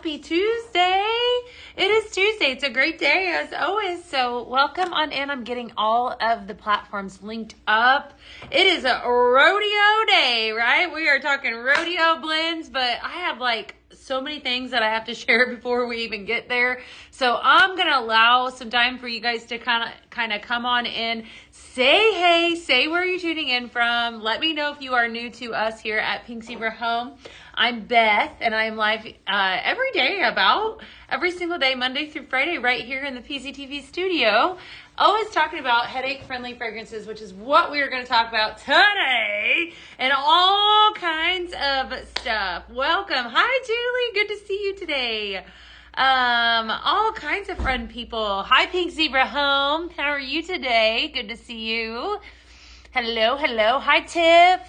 Happy Tuesday. It is Tuesday. It's a great day as always. So welcome on in. I'm getting all of the platforms linked up. It is a rodeo day, right? We are talking rodeo blends, but I have like so many things that I have to share before we even get there. So I'm going to allow some time for you guys to kind of come on in, say hey, say where you're tuning in from. Let me know if you are new to us here at Pink Zebra Home. I'm Beth, and I am live every day, about every single day, Monday through Friday, right here in the PZTV studio. Always talking about headache-friendly fragrances, which is what we are going to talk about today, and all kinds of stuff. Welcome. Hi, Julie. Good to see you today. All kinds of fun people. Hi, Pink Zebra Home. How are you today? Good to see you. Hello, hello. Hi, Tiff.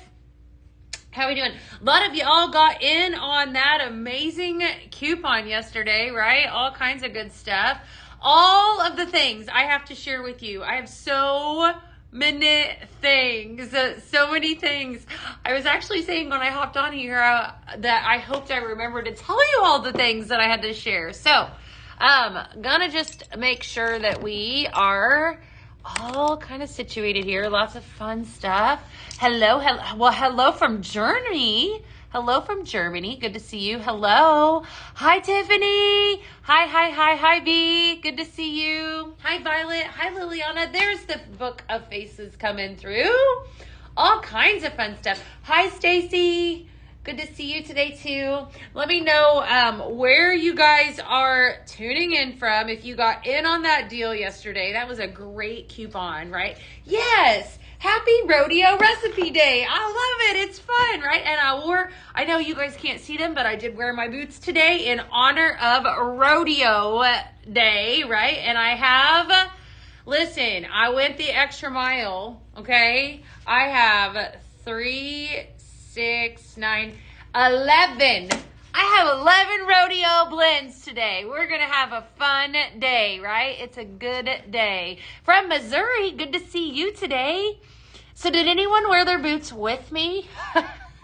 How we doing? A lot of y'all got in on that amazing coupon yesterday, right? All kinds of good stuff. All of the things I have to share with you. I have so many things. So many things. I was actually saying when I hopped on here that I hoped I remembered to tell you all the things that I had to share. So, gonna just make sure that we are all kind of situated here. Lots of fun stuff. Hello. Well, hello from Germany. Hello from Germany. Good to see you. Hello. Hi, Tiffany. Hi, B. Good to see you. Hi, Violet. Hi, Liliana. There's the book of faces coming through. All kinds of fun stuff. Hi, Stacy. Good to see you today, too. Let me know where you guys are tuning in from. If you got in on that deal yesterday, that was a great coupon, right? Yes. Happy Rodeo Recipe Day. I love it. It's fun, right? And I know you guys can't see them, but I did wear my boots today in honor of Rodeo Day, right? And listen, I went the extra mile, okay? I have 3, 6, 9, 11. I have 11 rodeo blends today. We're going to have a fun day, right? It's a good day. From Missouri, good to see you today. So did anyone wear their boots with me?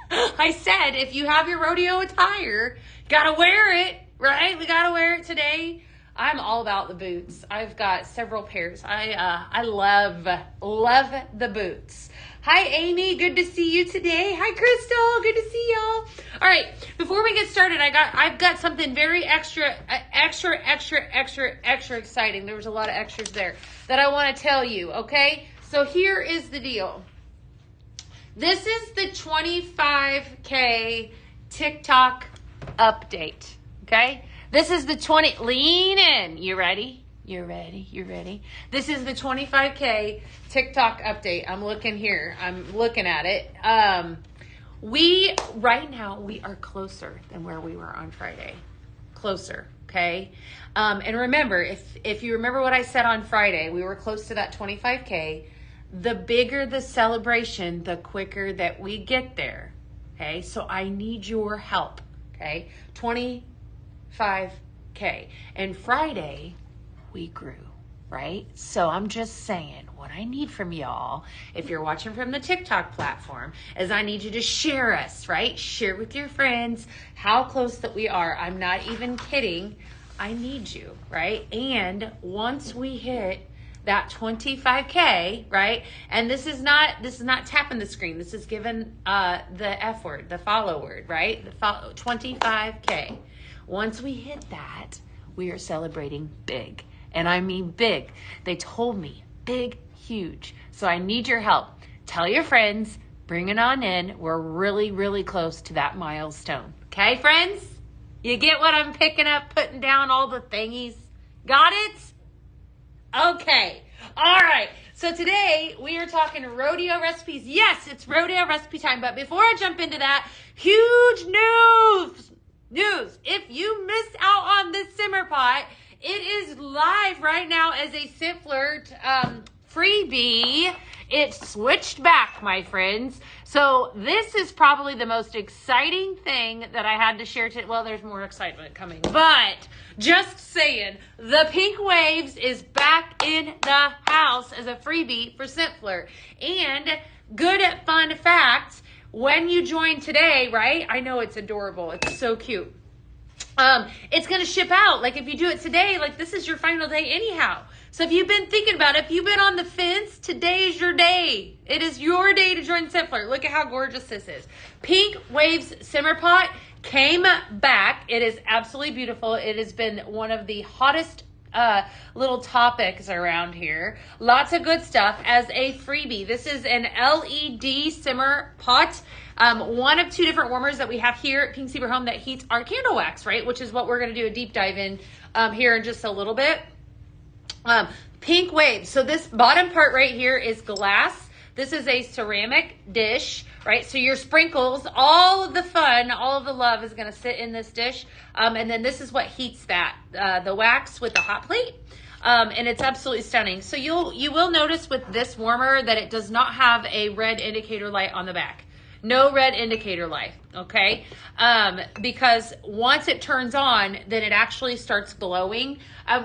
I said, if you have your rodeo attire, gotta wear it, right? We gotta wear it today. I'm all about the boots. I've got several pairs. I love the boots. Hi, Amy. Good to see you today. Hi, Crystal. Good to see y'all. All right. Before we get started, I've got something very extra exciting. There was a lot of extras there that I want to tell you. Okay. So here is the deal. This is the 25K TikTok update. Okay. This is the lean in. You ready? You're ready. This is the 25K TikTok update. I'm looking here. I'm looking at it. Right now we are closer than where we were on Friday. Closer. Okay. And remember, if you remember what I said on Friday, we were close to that 25K. The bigger the celebration, the quicker that we get there. Okay. So I need your help. Okay. 25K. And Friday, we grew, right? So I'm just saying, what I need from y'all, if you're watching from the TikTok platform, is I need you to share us, right? Share with your friends how close that we are. I'm not even kidding. I need you, right? And once we hit that 25K, right? And this is not tapping the screen. This is giving the F word, the follow word, right? 25K. Once we hit that, we are celebrating big. And I mean big. They told me big, huge. So I need your help. Tell your friends, bring it on in. We're really, really close to that milestone. Okay, friends? You get what I'm picking up, putting down all the thingies? Got it? Okay. All right. So today we are talking rodeo recipes. Yes, it's rodeo recipe time. But before I jump into that, huge news. If you missed out on this simmer pot, it is live right now as a Scent Flirt freebie. It switched back, my friends. So this is probably the most exciting thing that I had to share today. Well, there's more excitement coming, but just saying, the Pink Waves is back in the house as a freebie for Scent Flirt. And good fun fact, when you join today, right? I know it's adorable. It's so cute. it's going to ship out. Like if you do it today, like this is your final day anyhow. So if you've been thinking about it, if you've been on the fence, today is your day. It is your day to join Scent Flirt. Look at how gorgeous this is. Pink Waves Simmer Pot came back. It is absolutely beautiful. It has been one of the hottest little topics around here. Lots of good stuff as a freebie. This is an LED simmer pot. One of two different warmers that we have here at Pink Zebra Home that heats our candle wax, right? Which is what we're going to do a deep dive in here in just a little bit. Pink Waves. So this bottom part right here is glass. This is a ceramic dish, right? So your sprinkles, all of the fun, all of the love is going to sit in this dish. And then this is what heats that, the wax with the hot plate. And it's absolutely stunning. So you will notice with this warmer that it does not have a red indicator light on the back. No red indicator light, okay? Because once it turns on, then it actually starts glowing.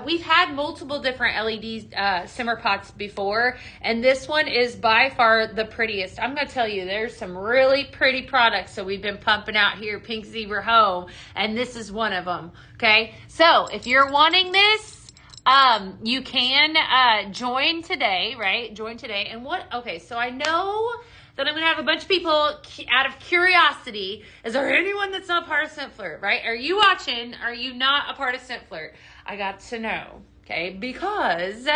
We've had multiple different LED simmer pots before, and this one is by far the prettiest. I'm going to tell you, there's some really pretty products that we've been pumping out here, Pink Zebra Home, and this is one of them, okay? So if you're wanting this, you can join today, right? Join today. And okay, so I know that I'm going to have a bunch of people out of curiosity. Is there anyone that's not part of Scent Flirt, right? Are you watching? Are you not a part of Scent Flirt? I got to know, okay? Because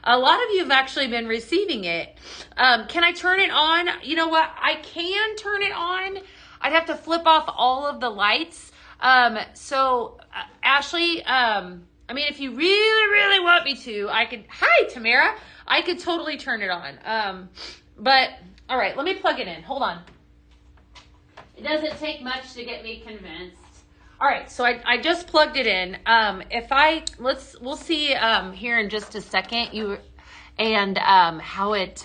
a lot of you have actually been receiving it. Can I turn it on? You know what? I can turn it on. I'd have to flip off all of the lights. Ashley, I mean, if you really, really want me to, I could, hi, Tamara. I could totally turn it on. But all right, let me plug it in. Hold on. It doesn't take much to get me convinced. All right, so I just plugged it in. We'll see here in just a second how it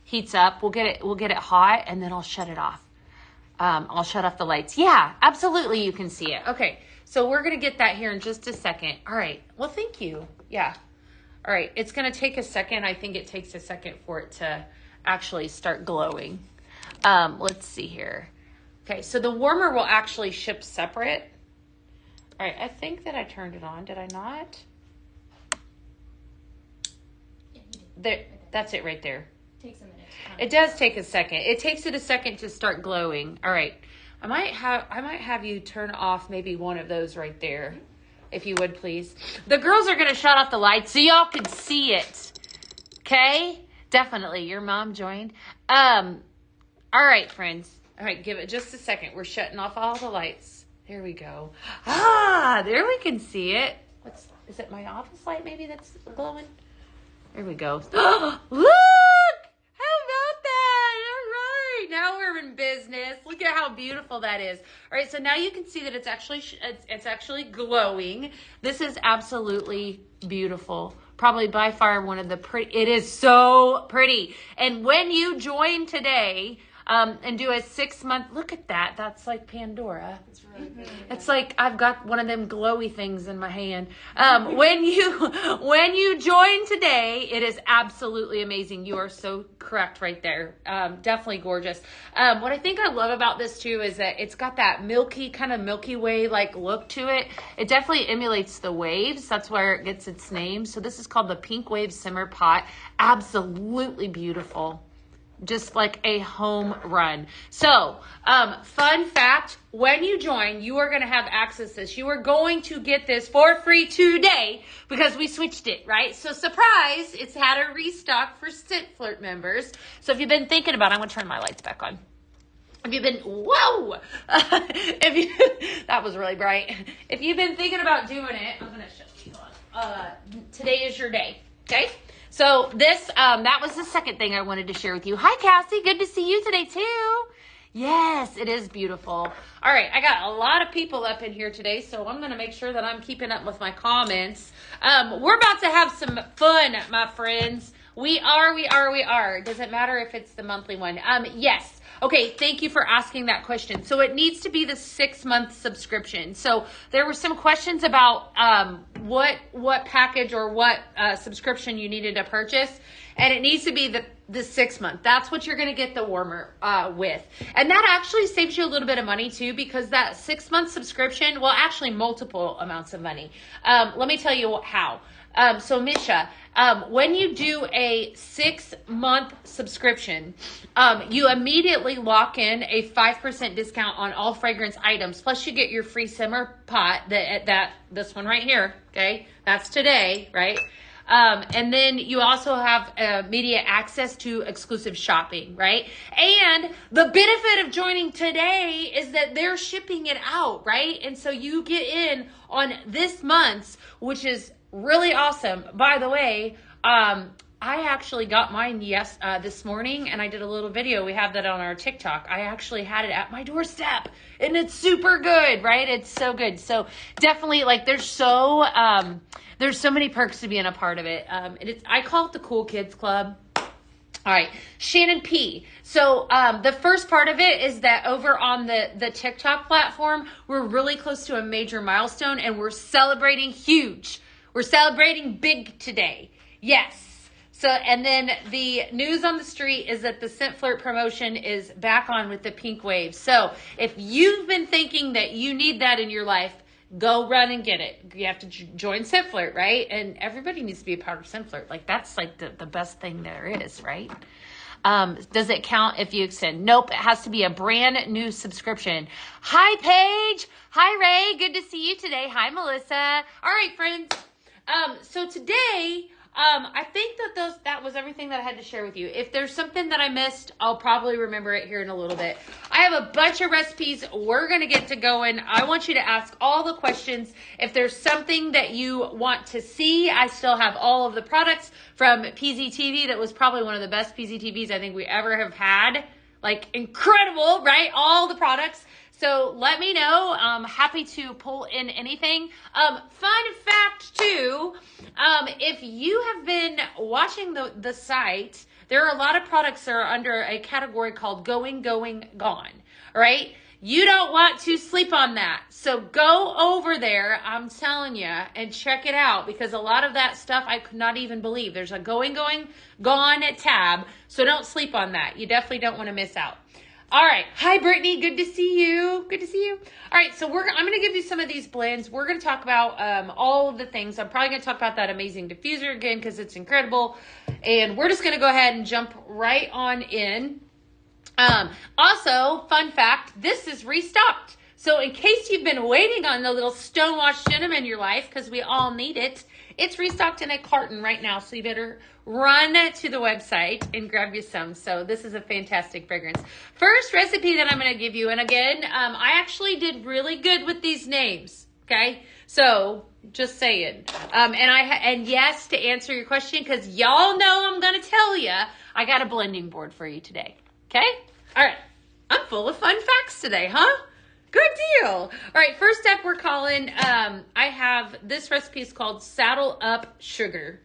heats up. We'll get it hot, and then I'll shut it off. I'll shut off the lights. Yeah, absolutely, you can see it. Okay, so we're gonna get that here in just a second. All right. Well, thank you. Yeah. All right, it's gonna take a second. I think it takes a second for it to actually start glowing. Let's see here. Okay, so the warmer will actually ship separate. All right, I think that I turned it on. Did I not? Yeah, you did. There, right there. that's it right there. Takes a minute. It does take a second. It takes it a second to start glowing. All right, I might have you turn off maybe one of those right there, if you would please. The girls are gonna shut off the lights so y'all can see it. Okay. Definitely. Your mom joined. All right, friends. All right, give it just a second. We're shutting off all the lights. There we go. There we can see it. Is it my office light maybe that's glowing? There we go. Look! How about that? All right. Now we're in business. Look at how beautiful that is. All right, so now you can see that it's actually glowing. This is absolutely beautiful. Probably by far one of the pretty. It is so pretty. And when you join today and do a 6-month, look at that. That's like Pandora. It's really good. It's like I've got one of them glowy things in my hand. When you join today, it is absolutely amazing. You are so correct right there. Definitely gorgeous. What I think I love about this too is that it's got that kind of Milky Way like look to it. It definitely emulates the waves. That's where it gets its name. So this is called the Pink Wave Simmer Pot. Absolutely beautiful. Just like a home run. So, fun fact, when you join, you are going to have access to this. You are going to get this for free today because we switched it, right? So, surprise, it's had a restock for Scent Flirt members. So, if you've been thinking about it, I'm going to turn my lights back on. If you've been, whoa, that was really bright. If you've been thinking about doing it, I'm going to shut these on. Today is your day, okay? So this, that was the second thing I wanted to share with you. Hi, Cassie. Good to see you today, too. Yes, it is beautiful. All right, I got a lot of people up in here today, so I'm going to make sure that I'm keeping up with my comments. We're about to have some fun, my friends. We are. Does it matter if it's the monthly one? Yes. Okay, thank you for asking that question. So it needs to be the 6-month subscription. So there were some questions about what package or what subscription you needed to purchase, and it needs to be the 6 month. That's what you're going to get the warmer with, and that actually saves you a little bit of money too, because that 6 month subscription, well, actually multiple amounts of money. Let me tell you how. So Misha, when you do a 6 month subscription, you immediately lock in a 5% discount on all fragrance items. Plus you get your free simmer pot, this one right here. Okay. That's today, right? And then you also have immediate access to exclusive shopping, right? And the benefit of joining today is that they're shipping it out, right? And so you get in on this month's, which is really awesome. By the way, I actually got mine this morning, and I did a little video. We have that on our TikTok. I actually had it at my doorstep, and it's super good, right? It's so good. So definitely, like, there's so many perks to being a part of it. I call it the Cool Kids Club. All right, Shannon P. So the first part of it is that over on the TikTok platform, we're really close to a major milestone, and we're celebrating huge. We're celebrating big today. Yes. So, and then the news on the street is that the Scent Flirt promotion is back on with the pink wave. So if you've been thinking that you need that in your life, go run and get it. You have to join Scent Flirt, right? And everybody needs to be a part of Scent Flirt. Like, that's like the best thing there is, right? Does it count if you extend? Nope. It has to be a brand new subscription. Hi, Paige. Hi, Ray. Good to see you today. Hi, Melissa. All right, friends. So today, I think that was everything that I had to share with you. If there's something that I missed, I'll probably remember it here in a little bit. I have a bunch of recipes we're going to get to going. I want you to ask all the questions. If there's something that you want to see, I still have all of the products from PZTV. That was probably one of the best PZTVs I think we ever have had. Like, incredible, right? All the products. So let me know. I'm happy to pull in anything. Fun fact too, if you have been watching the site, there are a lot of products that are under a category called going, gone. All right. You don't want to sleep on that. So go over there, I'm telling you, and check it out, because a lot of that stuff I could not even believe. There's a going, gone tab. So don't sleep on that. You definitely don't want to miss out. All right. Hi, Brittany. Good to see you. Good to see you. All right. So I'm going to give you some of these blends. We're going to talk about all of the things. I'm probably going to talk about that amazing diffuser again, because it's incredible. And we're just going to go ahead and jump right on in. Also, fun fact, this is restocked. So in case you've been waiting on the little stonewashed denim in your life, because we all need it, it's restocked in a carton right now. So you better run to the website and grab you some. So this is a fantastic fragrance. First recipe that I'm going to give you, and again, I actually did really good with these names. Okay, so just saying. And yes, to answer your question, because y'all know I'm going to tell you, I got a blending board for you today. Okay, all right. I'm full of fun facts today, huh? Good deal. All right, first step we're calling, I have, this recipe is called Saddle Up Sugar.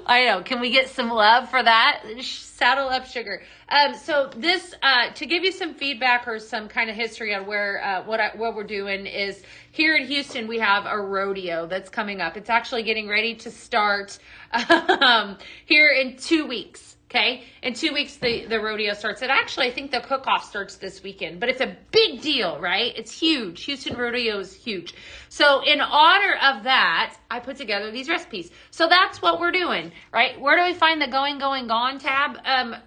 I know. Can we get some love for that? Saddle Up Sugar. So this, to give you some feedback or some kind of history on where, what we're doing is here in Houston, we have a rodeo that's coming up. It's actually getting ready to start, here in 2 weeks. Okay, in 2 weeks, the rodeo starts. And actually, I think the cook-off starts this weekend. But it's a big deal, right? It's huge. Houston Rodeo is huge. So in honor of that, I put together these recipes. So that's what we're doing, right? Where do we find the going, gone tab?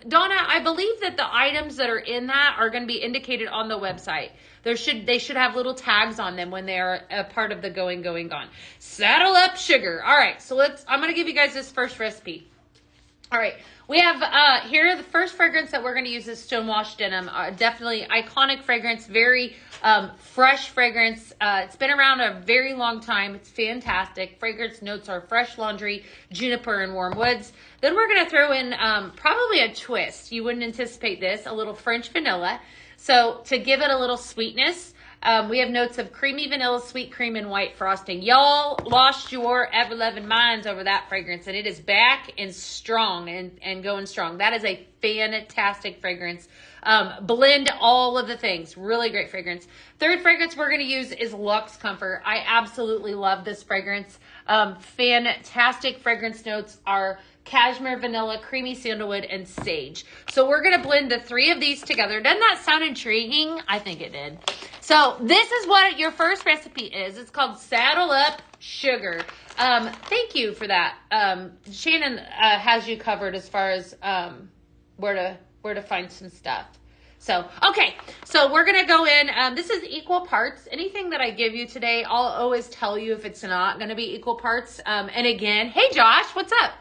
Donna, I believe that the items that are in that are going to be indicated on the website. They should have little tags on them when they're a part of the going, gone. Saddle Up Sugar. All right, so I'm going to give you guys this first recipe. All right, we have here the first fragrance that we're going to use is Stonewashed Denim. Definitely iconic fragrance, very fresh fragrance. It's been around a very long time. It's fantastic. Fragrance notes are fresh laundry, juniper, and warm woods. Then we're going to throw in probably a twist. You wouldn't anticipate this, a little French vanilla. So to give it a little sweetness, We have notes of creamy vanilla, sweet cream, and white frosting. Y'all lost your ever-loving minds over that fragrance, and it is back and strong and going strong. That is a fantastic fragrance. Blend all of the things. Really great fragrance. Third fragrance we're going to use is Luxe Comfort. I absolutely love this fragrance. Fantastic fragrance notes are cashmere, vanilla, creamy sandalwood, and sage. So we're going to blend the three of these together. Doesn't that sound intriguing? I think it did. So this is what your first recipe is. It's called Saddle Up Sugar. Thank you for that. Shannon has you covered as far as where to find some stuff. So, okay, so we're going to go in. This is equal parts. Anything that I give you today, I'll always tell you if it's not going to be equal parts. And again, hey Josh, what's up?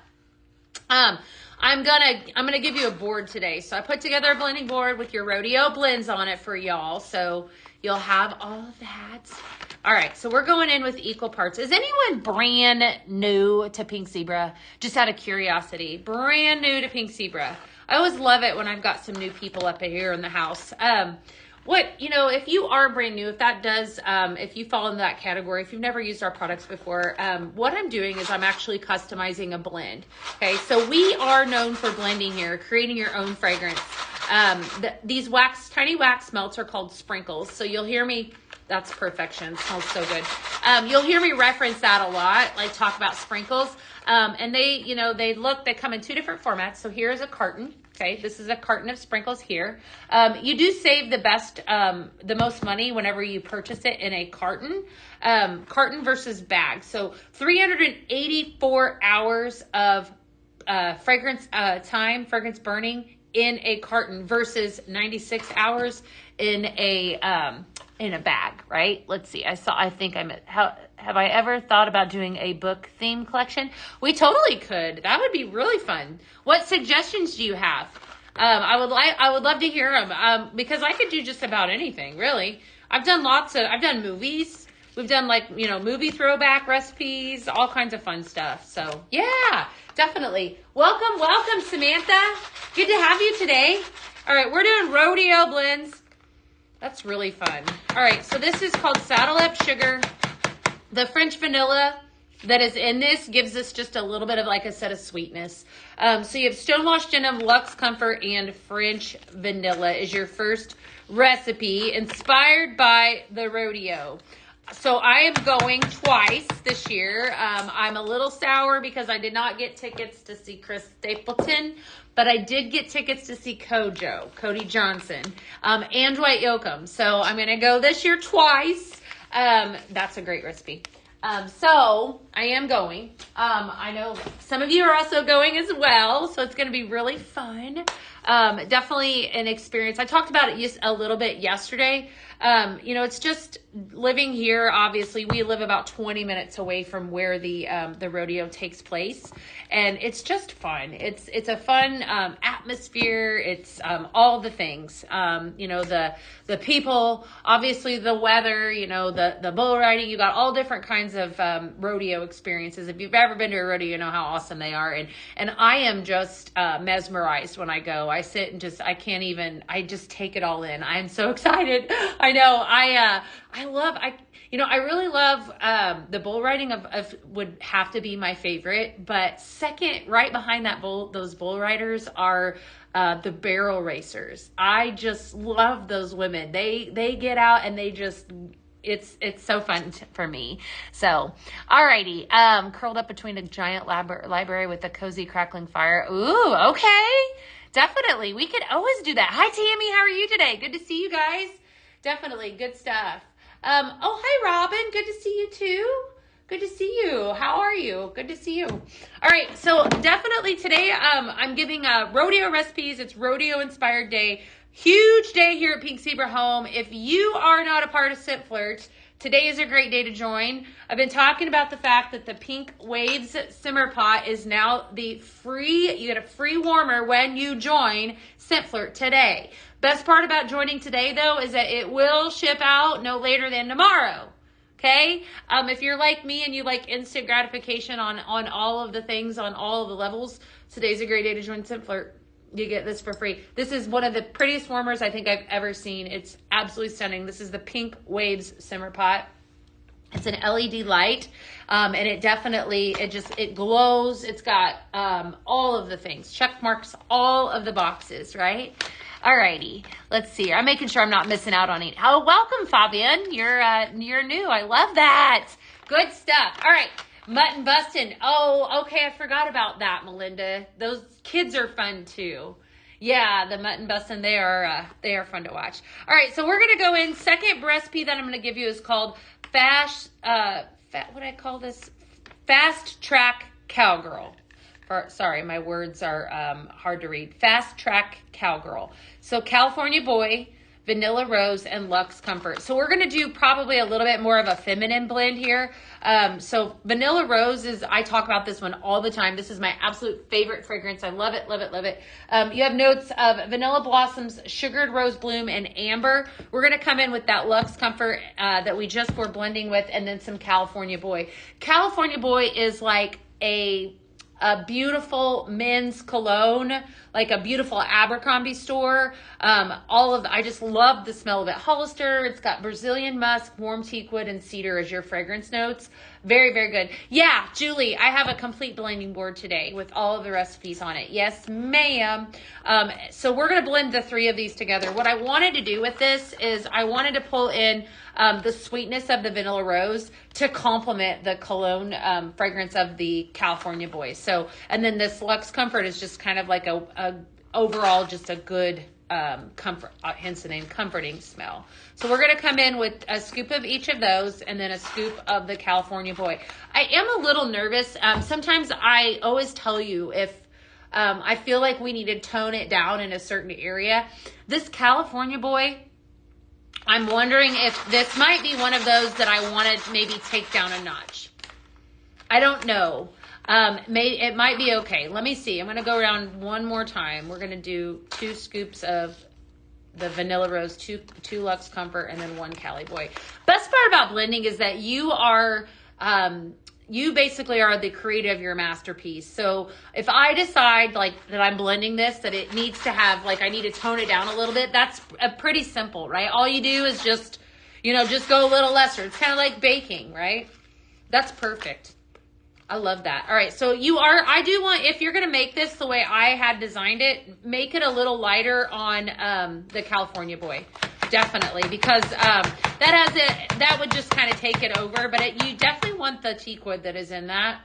I'm gonna give you a board today. So I put together a blending board with your rodeo blends on it for y'all. So you'll have all of that. All right, so we're going in with equal parts. Is anyone brand new to Pink Zebra? Just out of curiosity, brand new to Pink Zebra. I always love it when I've got some new people up here in the house. If you are brand new, if that does, if you fall in that category, if you've never used our products before, what I'm doing is I'm actually customizing a blend. Okay, so we are known for blending here, creating your own fragrance. These tiny wax melts are called sprinkles. So you'll hear me, that's perfection, it smells so good. You'll hear me reference that a lot, like talk about sprinkles. And they come in two different formats. So here's a carton. Okay, this is a carton of sprinkles here. You do save the most money whenever you purchase it in a carton. Carton versus bag. So 384 hours of fragrance burning in a carton versus 96 hours in a bag, right? Let's see. Have I ever thought about doing a book theme collection? We totally could. That would be really fun. What suggestions do you have? I would love to hear them, because I could do just about anything, really. I've done movies. We've done movie throwback recipes, all kinds of fun stuff. So yeah, definitely. Welcome, Samantha. Good to have you today. All right, we're doing rodeo blends. That's really fun. All right, so this is called Saddle Up Sugar. The French vanilla that is in this gives us just a little bit of, like I said, a sweetness. So you have Stonewashed Denim, Luxe Comfort, and French vanilla is your first recipe, inspired by the rodeo. So I am going twice this year. I'm a little sour because I did not get tickets to see Chris Stapleton, but I did get tickets to see Cody Johnson, and Dwight Yoakam. So I'm going to go this year twice. That's a great recipe. So I am going. I know some of you are also going as well, so it's going to be really fun. Definitely an experience. I talked about it just a little bit yesterday. It's just living here. Obviously, we live about 20 minutes away from where the rodeo takes place, and it's just fun. It's a fun atmosphere. It's all the things. The people, obviously the weather. The bull riding. You got all different kinds of rodeo experiences. If you've ever been to a rodeo, you know how awesome they are. And I am just mesmerized when I go. I sit and I just take it all in. I am so excited. I know. I really love the bull riding would have to be my favorite, but second, right behind those bull riders are the barrel racers. I just love those women. They get out and they just, it's so fun for me. So, alrighty, curled up between a giant library with a cozy crackling fire. Ooh, okay. Definitely. We could always do that. Hi, Tammy. How are you today? Good to see you guys. Definitely. Good stuff. Hi, Robin. Good to see you too. Good to see you. How are you? Good to see you. All right. So definitely today, I'm giving rodeo recipes. It's rodeo inspired day. Huge day here at Pink Zebra Home. If you are not a part of Scent Flirt, today is a great day to join. I've been talking about the fact that the Pink Waves Simmer Pot is now you get a free warmer when you join Scent Flirt today. Best part about joining today, though, is that it will ship out no later than tomorrow. Okay? If you're like me and you like instant gratification on all of the things, on all of the levels, today's a great day to join Scent Flirt. you get this for free. This is one of the prettiest warmers I think I've ever seen. It's absolutely stunning. This is the Pink Waves Simmer Pot. It's an LED light, and it definitely, it glows. It's got all of the things. Check marks all of the boxes, right? Alrighty, let's see. I'm making sure I'm not missing out on anything. Oh, welcome, Fabian. You're new. I love that. Good stuff. All right, mutton bustin'. Oh, okay, I forgot about that, Melinda. Those kids are fun too. Yeah, the mutton bustin', they are fun to watch. All right, so we're gonna go in. Second recipe that I'm gonna give you is called Fast Track Cowgirl. Sorry, my words are hard to read. Fast Track Cowgirl. So California Boy, Vanilla Rose, and Luxe Comfort. So we're going to do probably a little bit more of a feminine blend here. So Vanilla Rose I talk about this one all the time. This is my absolute favorite fragrance. I love it, love it, love it. You have notes of Vanilla Blossoms, Sugared Rose Bloom, and Amber. We're going to come in with that Luxe Comfort that we just were blending with, and then some California Boy. California Boy is like a beautiful men's cologne, like a beautiful Abercrombie store. I just love the smell of it. Hollister, it's got Brazilian musk, warm teakwood, and cedar as your fragrance notes. Very, very good. Yeah, Julie, I have a complete blending board today with all of the recipes on it. Yes, ma'am. So we're going to blend the three of these together. What I wanted to do with this is I wanted to pull in the sweetness of the Vanilla Rose to complement the cologne fragrance of the California Boy. So, and then this Luxe Comfort is just kind of like a overall just a good comfort, hence the name, comforting smell. So we're going to come in with a scoop of each of those and then a scoop of the California Boy. I am a little nervous. Sometimes I always tell you if I feel like we need to tone it down in a certain area. This California Boy, I'm wondering if this might be one of those that I want to maybe take down a notch. I don't know. It might be okay. Let me see. I'm going to go around one more time. We're going to do 2 scoops of the Vanilla Rose, 2 Luxe Comfort, and then 1 Cali Boy. Best part about blending is that you basically are the creator of your masterpiece. So if I decide like that I'm blending this, that it needs to have, like I need to tone it down a little bit, that's pretty simple, right? All you do is just go a little lesser. It's kind of like baking, right? That's perfect. I love that. All right, so I do want, if you're going to make this the way I had designed it, make it a little lighter on the California Boy. Definitely, because that would just kind of take it over, but you definitely want the teakwood that is in that.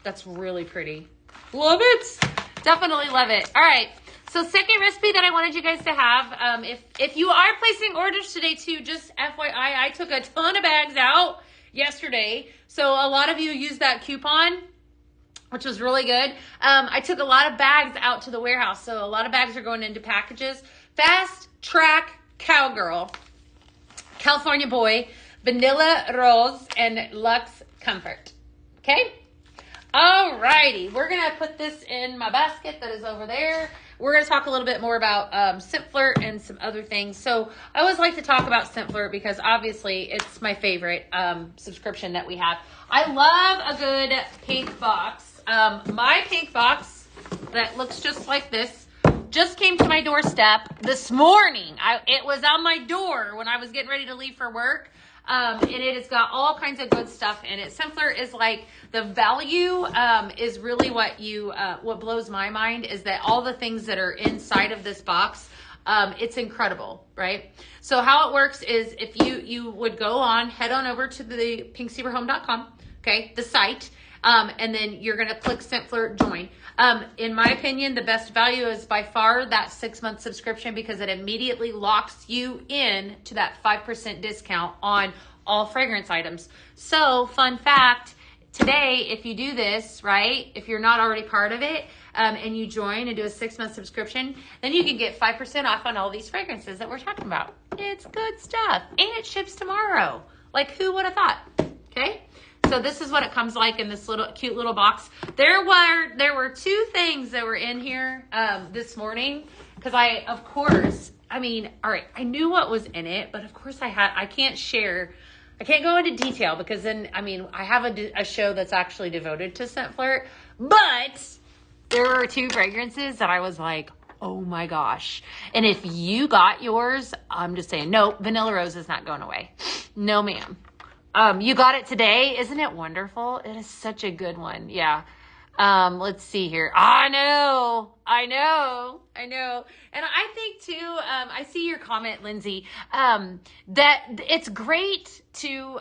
That's really pretty. Love it. Definitely love it. All right. So second recipe that I wanted you guys to have, if you are placing orders today too, just FYI, I took a ton of bags out yesterday. So a lot of you used that coupon, which was really good. I took a lot of bags out to the warehouse. So a lot of bags are going into packages. Fast Track Cowgirl, California Boy, Vanilla Rose, and Luxe Comfort. Okay? Alrighty. We're going to put this in my basket that is over there. We're going to talk a little bit more about Scent Flirt and some other things. So I always like to talk about Scent Flirt because obviously it's my favorite subscription that we have. I love a good pink box. My pink box that looks just like this just came to my doorstep this morning. It was on my door when I was getting ready to leave for work. And it has got all kinds of good stuff in it. Scent Flirt is like, the value is really what blows my mind is that all the things that are inside of this box, it's incredible, right? So how it works is if you would head on over to the pinkzebrahome.com, okay, the site, and then you're going to click Scent Flirt join. In my opinion, the best value is by far that 6-month subscription because it immediately locks you in to that 5% discount on all fragrance items. So fun fact, today, if you do this, right, if you're not already part of it, and you join and do a 6-month subscription, then you can get 5% off on all these fragrances that we're talking about. It's good stuff. And it ships tomorrow. Like, who would have thought? Okay? So this is what it comes like in this cute little box. There were 2 things that were in here this morning because all right, I knew what was in it, but of course I can't go into detail because then, I have a show that's actually devoted to Scent Flirt, but there were 2 fragrances that I was like, Oh my gosh. And if you got yours, I'm just saying, no, Vanilla Rose is not going away. No, ma'am. You got it today. Isn't it wonderful? It is such a good one. Yeah. Let's see here. I know. And I think too, I see your comment, Lindsay, that it's great to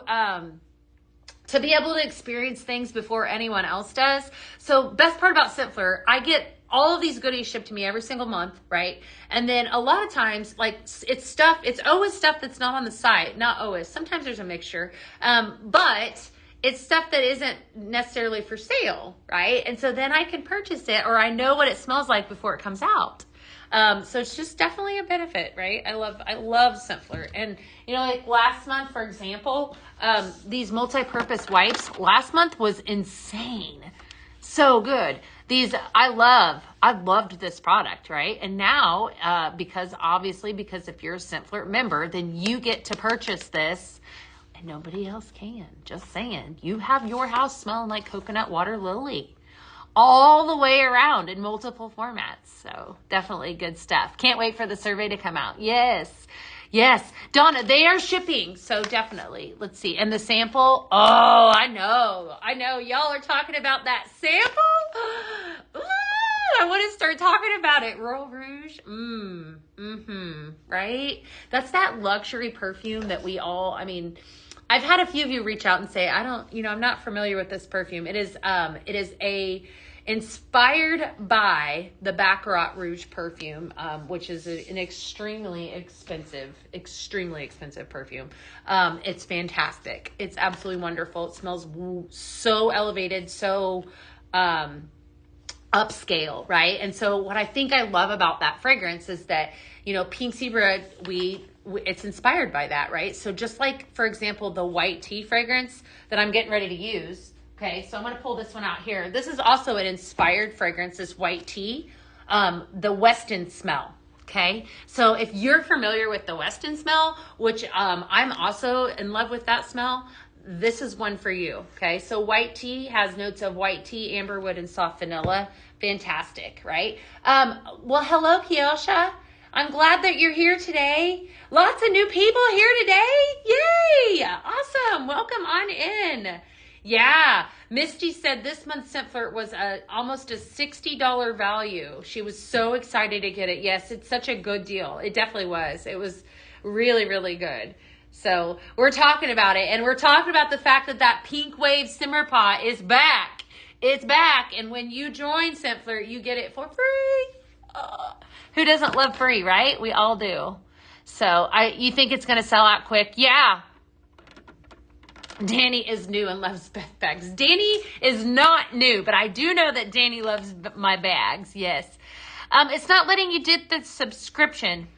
be able to experience things before anyone else does. So best part about Simpler, I get all of these goodies shipped to me every single month, right? And then a lot of times, like it's always stuff that's not on the site, not always. Sometimes there's a mixture, but it's stuff that isn't necessarily for sale, right? And so then I can purchase it, or I know what it smells like before it comes out. So it's just definitely a benefit, right? I love Simpler. And, like last month, for example, these multi-purpose wipes, last month was insane. So good. I loved this product, right? And now, because if you're a Simpler member, then you get to purchase this and nobody else can. Just saying. You have your house smelling like coconut water lily all the way around in multiple formats. So definitely good stuff. Can't wait for the survey to come out. Yes. Donna, they are shipping. So definitely. Let's see. And the sample. Oh, I know. Y'all are talking about that sample. Ooh, I want to start talking about it. Royal Rouge. Right? That's that luxury perfume that I've had a few of you reach out and say, I'm not familiar with this perfume. It is inspired by the Baccarat Rouge perfume, which is an extremely expensive perfume. It's fantastic. It's absolutely wonderful. It smells so elevated, so upscale, right? And so what I think I love about that fragrance is that, Pink Zebra, it's inspired by that, right? So just like, for example, the white tea fragrance that I'm getting ready to use. Okay, so I'm going to pull this one out here. This is also an inspired fragrance, this white tea, the Weston smell. Okay, so if you're familiar with the Weston smell, which I'm also in love with that smell, this is one for you. Okay, so white tea has notes of white tea, amberwood, and soft vanilla. Fantastic, right? Well, hello, Kiosha. I'm glad that you're here today. Lots of new people here today. Yay! Awesome. Welcome on in. Yeah. Misty said this month's Simpler was almost a $60 value. She was so excited to get it. Yes, it's such a good deal. It definitely was. It was really, really good. So we're talking about it, and we're talking about the fact that Pink Wave Simmer Pot is back. It's back, and when you join Simpler, you get it for free. Who doesn't love free, right? We all do. So you think it's going to sell out quick? Yeah. Danny is new and loves Beth bags. Danny is not new, but I do know that Danny loves my bags. Yes. It's not letting you get the subscription.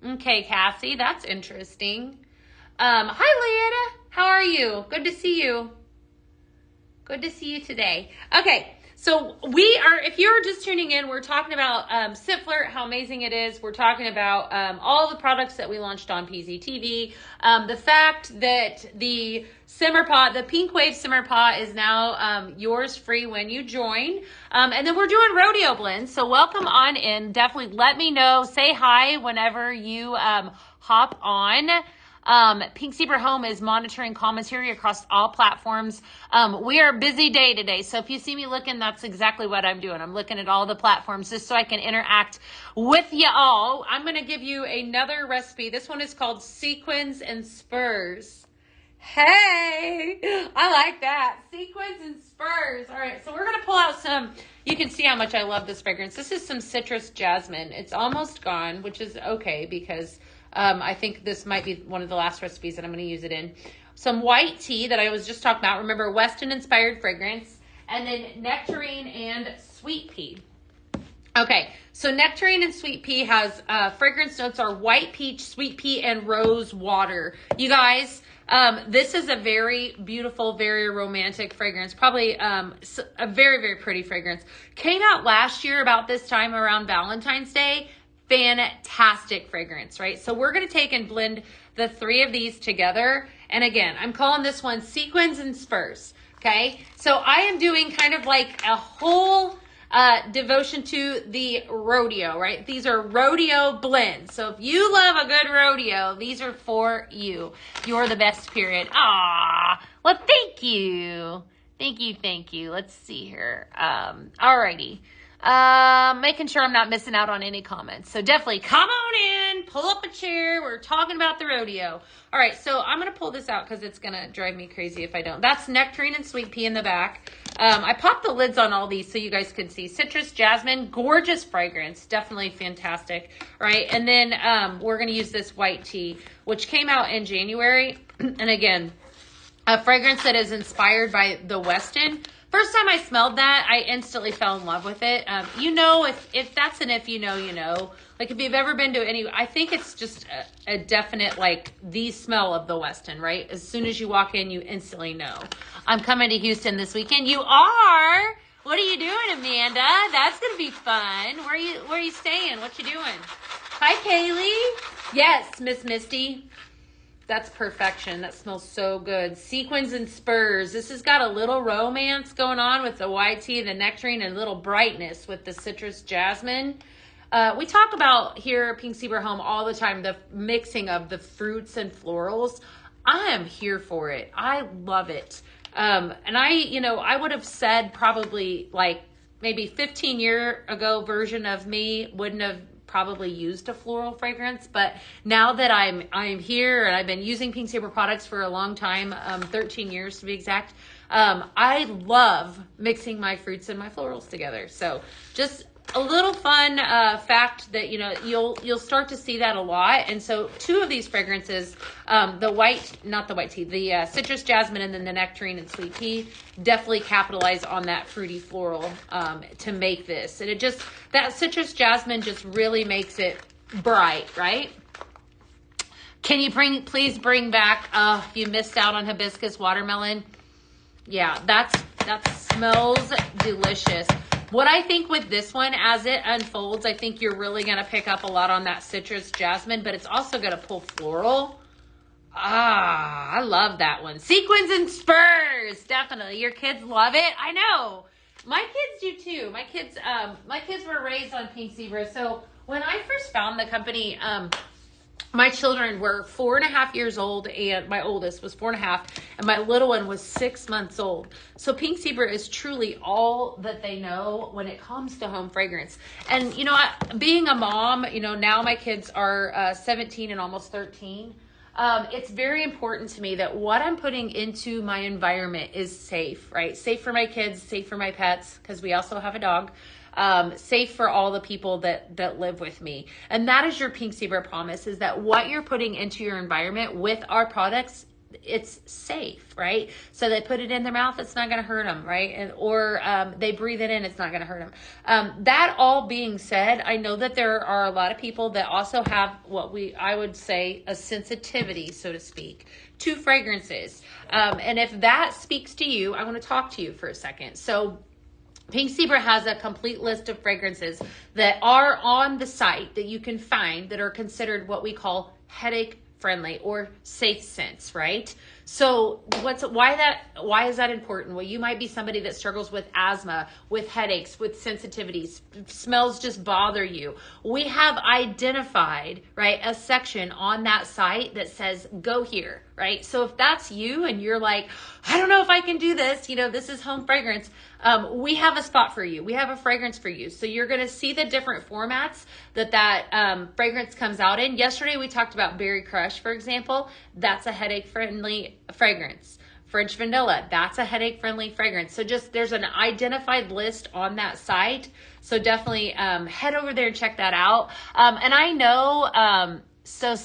Okay, Cassie, that's interesting. Hi, Leanna. How are you? Good to see you. Good to see you today. Okay. So if you're just tuning in, we're talking about Simpler, how amazing it is. We're talking about all the products that we launched on PZTV. The fact that the Simmer Pot, the Pink Wave Simmer Pot is now yours free when you join. And then we're doing rodeo blends. So welcome on in. Definitely let me know. Say hi whenever you hop on. Pink Zebra Home is monitoring commentary across all platforms. We are a busy day today, so if you see me looking, that's exactly what I'm doing. I'm looking at all the platforms just so I can interact with you all. I'm going to give you another recipe. This one is called Sequins and Spurs. Hey, I like that. Sequins and Spurs. All right, so we're going to pull out you can see how much I love this fragrance. This is some citrus jasmine. It's almost gone, which is okay because I think this might be one of the last recipes that I'm going to use it in. Some white tea that I was just talking about. Remember, Weston-inspired fragrance. And then nectarine and sweet pea. Okay, so nectarine and sweet pea has fragrance notes are white peach, sweet pea, and rose water. You guys, this is a very beautiful, very romantic fragrance. Probably a very, very pretty fragrance. Came out last year about this time around Valentine's Day. Fantastic fragrance, right? So we're going to take and blend the three of these together. And again, I'm calling this one Sequins and Spurs. Okay. So I am doing kind of like a whole devotion to the rodeo, right? These are rodeo blends. So if you love a good rodeo, these are for you. You're the best, period. Ah, well, thank you. Thank you. Let's see here. Alrighty. Making sure I'm not missing out on any comments. So definitely come on in, pull up a chair. We're talking about the rodeo. All right, so I'm going to pull this out because it's going to drive me crazy if I don't. That's nectarine and sweet pea in the back. I popped the lids on all these so you guys can see. Citrus, jasmine, gorgeous fragrance. Definitely fantastic. All right, and then we're going to use this white tea, which came out in January. And again, a fragrance that is inspired by the Weston. First time I smelled that, I instantly fell in love with it. If that's an if you know, you know. Like if you've ever been to any, I think it's just a definite, like, the smell of the Weston, right? As soon as you walk in, you instantly know. I'm coming to Houston this weekend. You are? What are you doing, Amanda? That's going to be fun. Where are you staying? What you doing? Hi, Kaylee. Yes, Miss Misty. That's perfection. That smells so good. Sequins and spurs. This has got a little romance going on with the white tea, the nectarine, and a little brightness with the citrus jasmine. We talk about here at Pink Zebra Home all the time, the mixing of the fruits and florals. I am here for it. I love it. And I would have said probably like maybe 15-year ago version of me wouldn't have probably used a floral fragrance, but now that I'm here and I've been using Pink Zebra products for a long time, 13 years to be exact, I love mixing my fruits and my florals together. So just a little fun fact that you'll start to see that a lot. And so two of these fragrances, the citrus jasmine and then the nectarine and sweet pea, definitely capitalize on that fruity floral to make this. And that citrus jasmine just really makes it bright, right? Can you please bring back, you missed out on hibiscus watermelon. Yeah, that smells delicious. What I think with this one, as it unfolds, I think you're really going to pick up a lot on that citrus jasmine, but it's also going to pull floral. I love that one. Sequins and spurs. Definitely. Your kids love it. I know. My kids do too. My kids were raised on Pink Zebra. So when I first found the company, my children were 4.5 years old, and my oldest was 4.5, and my little one was 6 months old. So Pink Zebra is truly all that they know when it comes to home fragrance. And, being a mom, now my kids are 17 and almost 13. It's very important to me that what I'm putting into my environment is safe, right? Safe for my kids, safe for my pets, because we also have a dog. Safe for all the people that live with me. And that is your Pink Zebra promise, is that what you're putting into your environment with our products, it's safe, right? So they put it in their mouth, it's not going to hurt them, right? Or they breathe it in, it's not going to hurt them. That all being said, I know that there are a lot of people that also have I would say a sensitivity, so to speak, to fragrances. And if that speaks to you, I want to talk to you for a second. So Pink Zebra has a complete list of fragrances that are on the site that you can find that are considered what we call headache friendly or safe scents, right? So why is that important? Well, you might be somebody that struggles with asthma, with headaches, with sensitivities, smells just bother you. We have identified, right, a section on that site that says, go here, right? So if that's you and you're like, I don't know if I can do this, this is home fragrance, we have a spot for you. We have a fragrance for you. So you're going to see the different formats that fragrance comes out in. Yesterday, we talked about Berry Crush, for example. That's a headache-friendly fragrance. French Vanilla, that's a headache-friendly fragrance. So there's an identified list on that site. So definitely head over there and check that out. And I know... So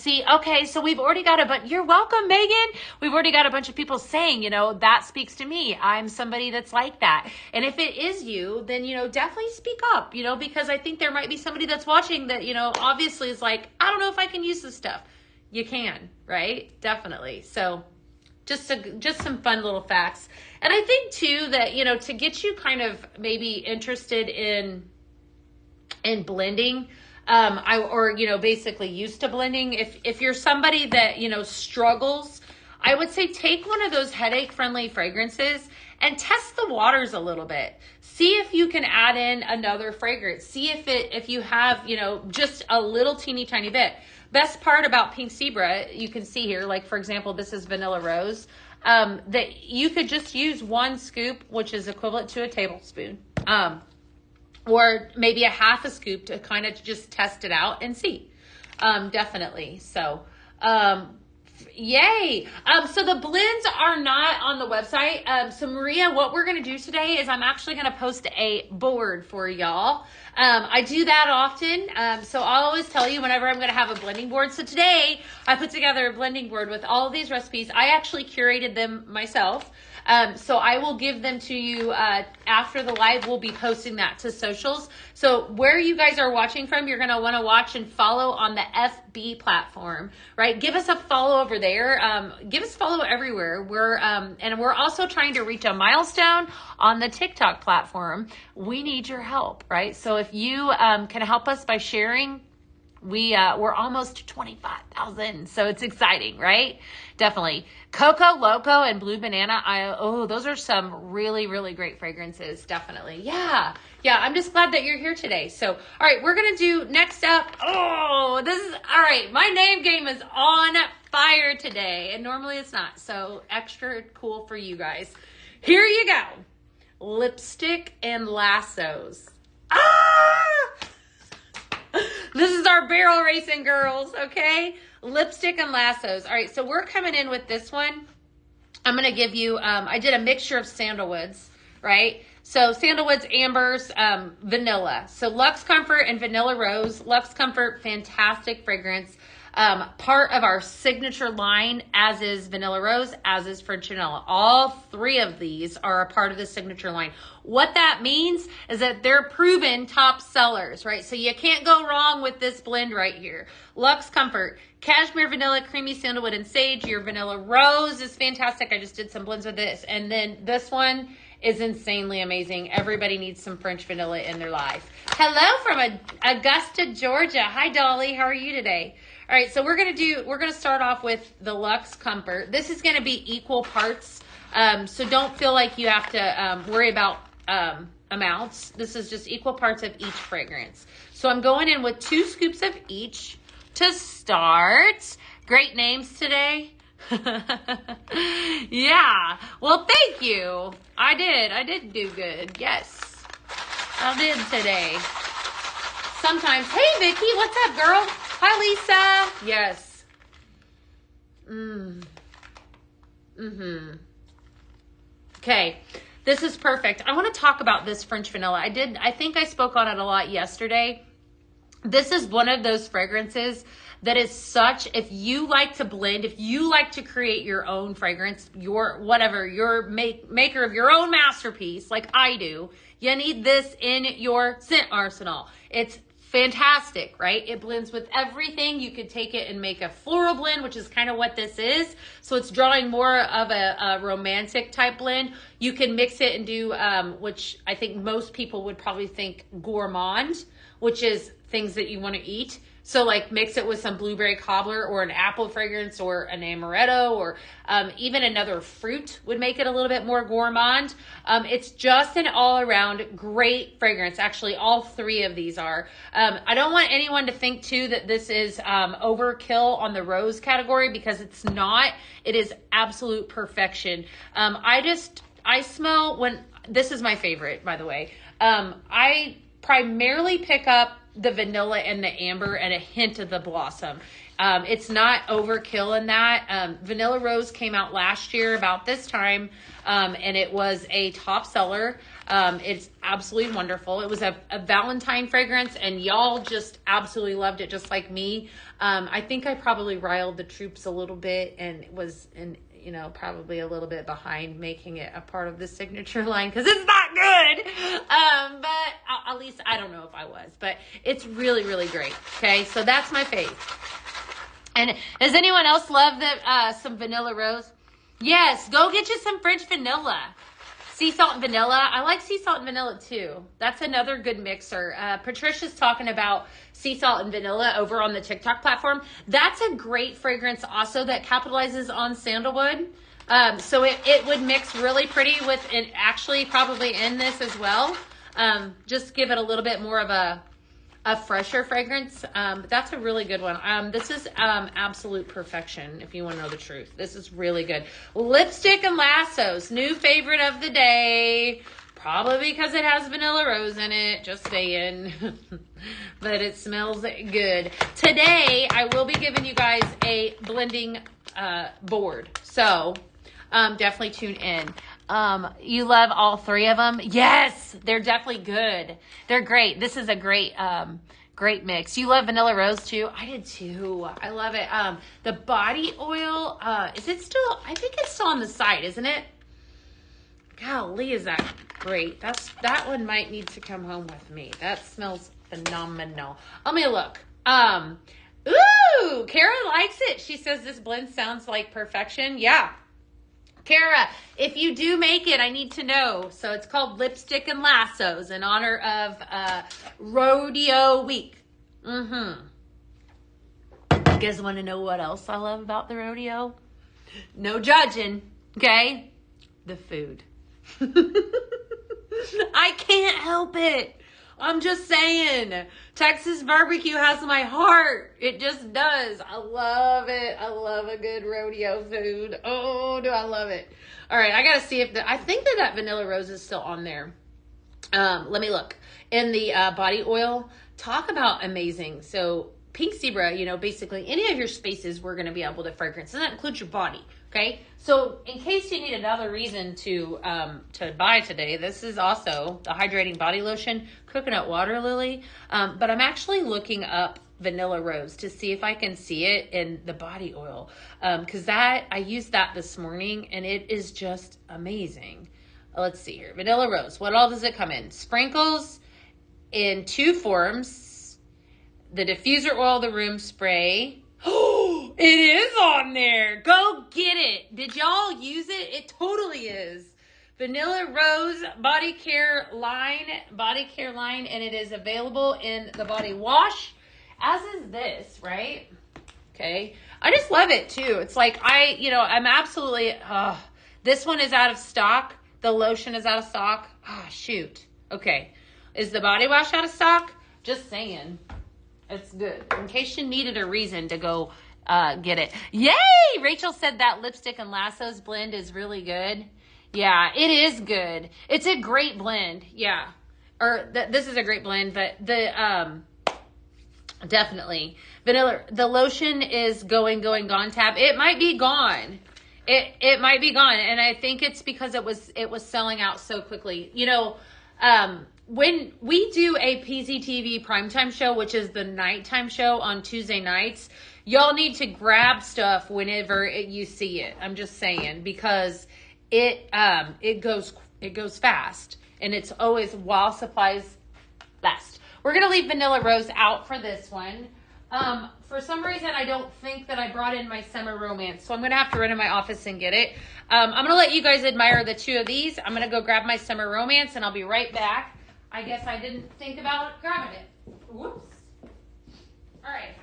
we've already got you're welcome, Megan. We've already got a bunch of people saying, that speaks to me. I'm somebody that's like that. And if it is you, then, definitely speak up, because I think there might be somebody that's watching that, obviously is like, I don't know if I can use this stuff. You can, right? Definitely. So just some fun little facts. And I think too that, to get you kind of maybe interested in blending, basically used to blending. If you're somebody that, struggles, I would say take one of those headache-friendly fragrances and test the waters a little bit. See if you can add in another fragrance. See if you have, just a little teeny tiny bit. Best part about Pink Zebra, you can see here, like for example, this is Vanilla Rose, that you could just use 1 scoop, which is equivalent to a tablespoon, or maybe a half a scoop to kind of just test it out and see. Definitely. So, yay. So the blends are not on the website. So Maria, what we're going to do today is I'm actually going to post a board for y'all. I do that often. So I'll always tell you whenever I'm going to have a blending board. So today I put together a blending board with all of these recipes. I actually curated them myself. So I will give them to you after the live. We'll be posting that to socials. So where you guys are watching from, you're going to want to watch and follow on the FB platform, right? Give us a follow over there. Give us a follow everywhere. And we're also trying to reach a milestone on the TikTok platform. We need your help, right? So if you can help us by sharing, we're almost 25,000. So it's exciting, right? Definitely. Coco Loco and Blue Banana. Those are some really, really great fragrances. Definitely. Yeah. I'm just glad that you're here today. So, all right, we're going to do next up. All right. My name game is on fire today. And normally it's not. So extra cool for you guys. Here you go. Lipstick and lassos. This is our barrel racing girls, okay? Lipstick and lassos. All right, so we're coming in with this one. I'm going to give you, I did a mixture of sandalwoods, right? So sandalwoods, ambers, vanilla. So Luxe Comfort and Vanilla Rose. Luxe Comfort, fantastic fragrance. Part of our signature line, as is Vanilla Rose, as is French Vanilla. All 3 of these are a part of the signature line. What that means is that they're proven top sellers, right? So you can't go wrong with this blend right here. Luxe Comfort, Cashmere Vanilla, Creamy Sandalwood, and Sage. Your Vanilla Rose is fantastic. I just did some blends with this. And then this one is insanely amazing. Everybody needs some French vanilla in their life. Hello from Augusta, Georgia. Hi, Dolly. How are you today? All right, so we're gonna start off with the Luxe Comfort. This is gonna be equal parts, so don't feel like you have to worry about amounts. This is just equal parts of each fragrance. So I'm going in with 2 scoops of each to start. Great names today. Yeah, well, thank you. I did do good. Yes, I did today. Sometimes. Hey, Vicky, what's up, girl? Hi, Lisa. Yes. Okay. This is perfect. I want to talk about this French vanilla. I think I spoke on it a lot yesterday. This is one of those fragrances that is if you like to blend, if you like to create your own fragrance, your maker of your own masterpiece, like I do, you need this in your scent arsenal. It's fantastic, right? It blends with everything. You could take it and make a floral blend, which is kind of what this is. So it's drawing more of a romantic type blend. You can mix it and do, which I think most people would probably think gourmand, which is things that you want to eat. So like mix it with some blueberry cobbler or an apple fragrance or an amaretto or even another fruit would make it a little bit more gourmand. It's just an all around great fragrance. Actually, all 3 of these are. I don't want anyone to think too that this is overkill on the rose category, because it's not. It is absolute perfection. I smell this is my favorite, by the way. I primarily pick up the vanilla and the amber and a hint of the blossom. It's not overkill in that. Vanilla Rose came out last year about this time, and it was a top seller. It's absolutely wonderful. It was a Valentine fragrance, and y'all just absolutely loved it, just like me. I think I probably riled the troops a little bit and was probably a little bit behind making it a part of the signature line because it's not good. But at least I don't know if I was, but it's really, really great. Okay, so that's my fave. And does anyone else love some Vanilla Rose? Yes, go get you some French vanilla. Sea salt and vanilla. I like sea salt and vanilla too. That's another good mixer. Patricia's talking about sea salt and vanilla over on the TikTok platform. That's a great fragrance also that capitalizes on sandalwood. So it would mix really pretty with, and actually probably in this as well. Just give it a little bit more of a fresher fragrance. But that's a really good one. This is absolute perfection, if you want to know the truth. This is really good. Lipstick and Lassos, new favorite of the day. Probably because it has vanilla rose in it, just saying. But it smells good. Today, I will be giving you guys a blending board. So definitely tune in. You love all three of them? Yes, they're definitely good. They're great. This is a great mix. You love vanilla rose too? I did too. I love it. The body oil, is it still, I think it's still on the site, isn't it? Golly, is that great. That one might need to come home with me. That smells phenomenal. Let me look. Ooh, Kara likes it. She says this blend sounds like perfection. Yeah. Kara, if you do make it, I need to know. So it's called Lipstick and Lassos in honor of Rodeo Week. You guys want to know what else I love about the rodeo? No judging, okay? The food. I can't help it. I'm just saying. Texas barbecue has my heart. It just does. I love it. I love a good rodeo food. Oh, do I love it. All right, I got to see if I think that vanilla rose is still on there. Let me look. In the body oil, talk about amazing. So Pink Zebra, basically any of your spaces we're going to be able to fragrance. And that includes your body. Okay, so in case you need another reason to buy today, this is also the hydrating body lotion, coconut water lily. But I'm actually looking up vanilla rose to see if I can see it in the body oil, because I used that this morning and it is just amazing. Let's see here, vanilla rose. What all does it come in? Sprinkles in 2 forms: the diffuser oil, the room spray. Oh, it is on there. Go get it. Did y'all use it? It totally is. Vanilla Rose body care line, and it is available in the body wash, as is this, right? Okay. I just love it too. It's like I'm absolutely, this one is out of stock. The lotion is out of stock. Shoot. Okay. Is the body wash out of stock? Just saying. It's good. In case you needed a reason to go get it. Yay! Rachel said that Lipstick and Lassos blend is really good. Yeah, it is good. It's a great blend. Yeah. This is a great blend, but definitely. Vanilla, the lotion is going, gone tab. It might be gone. It might be gone. And I think it's because it was selling out so quickly. When we do a PZTV primetime show, which is the nighttime show on Tuesday nights, y'all need to grab stuff whenever you see it. I'm just saying, because it goes fast, and it's always while supplies last. We're gonna leave vanilla rose out for this one. For some reason, I don't think that I brought in my summer romance, so I'm gonna have to run in my office and get it. I'm gonna let you guys admire the 2 of these. I'm gonna go grab my summer romance, and I'll be right back. I guess I didn't think about grabbing it. Whoops. All right.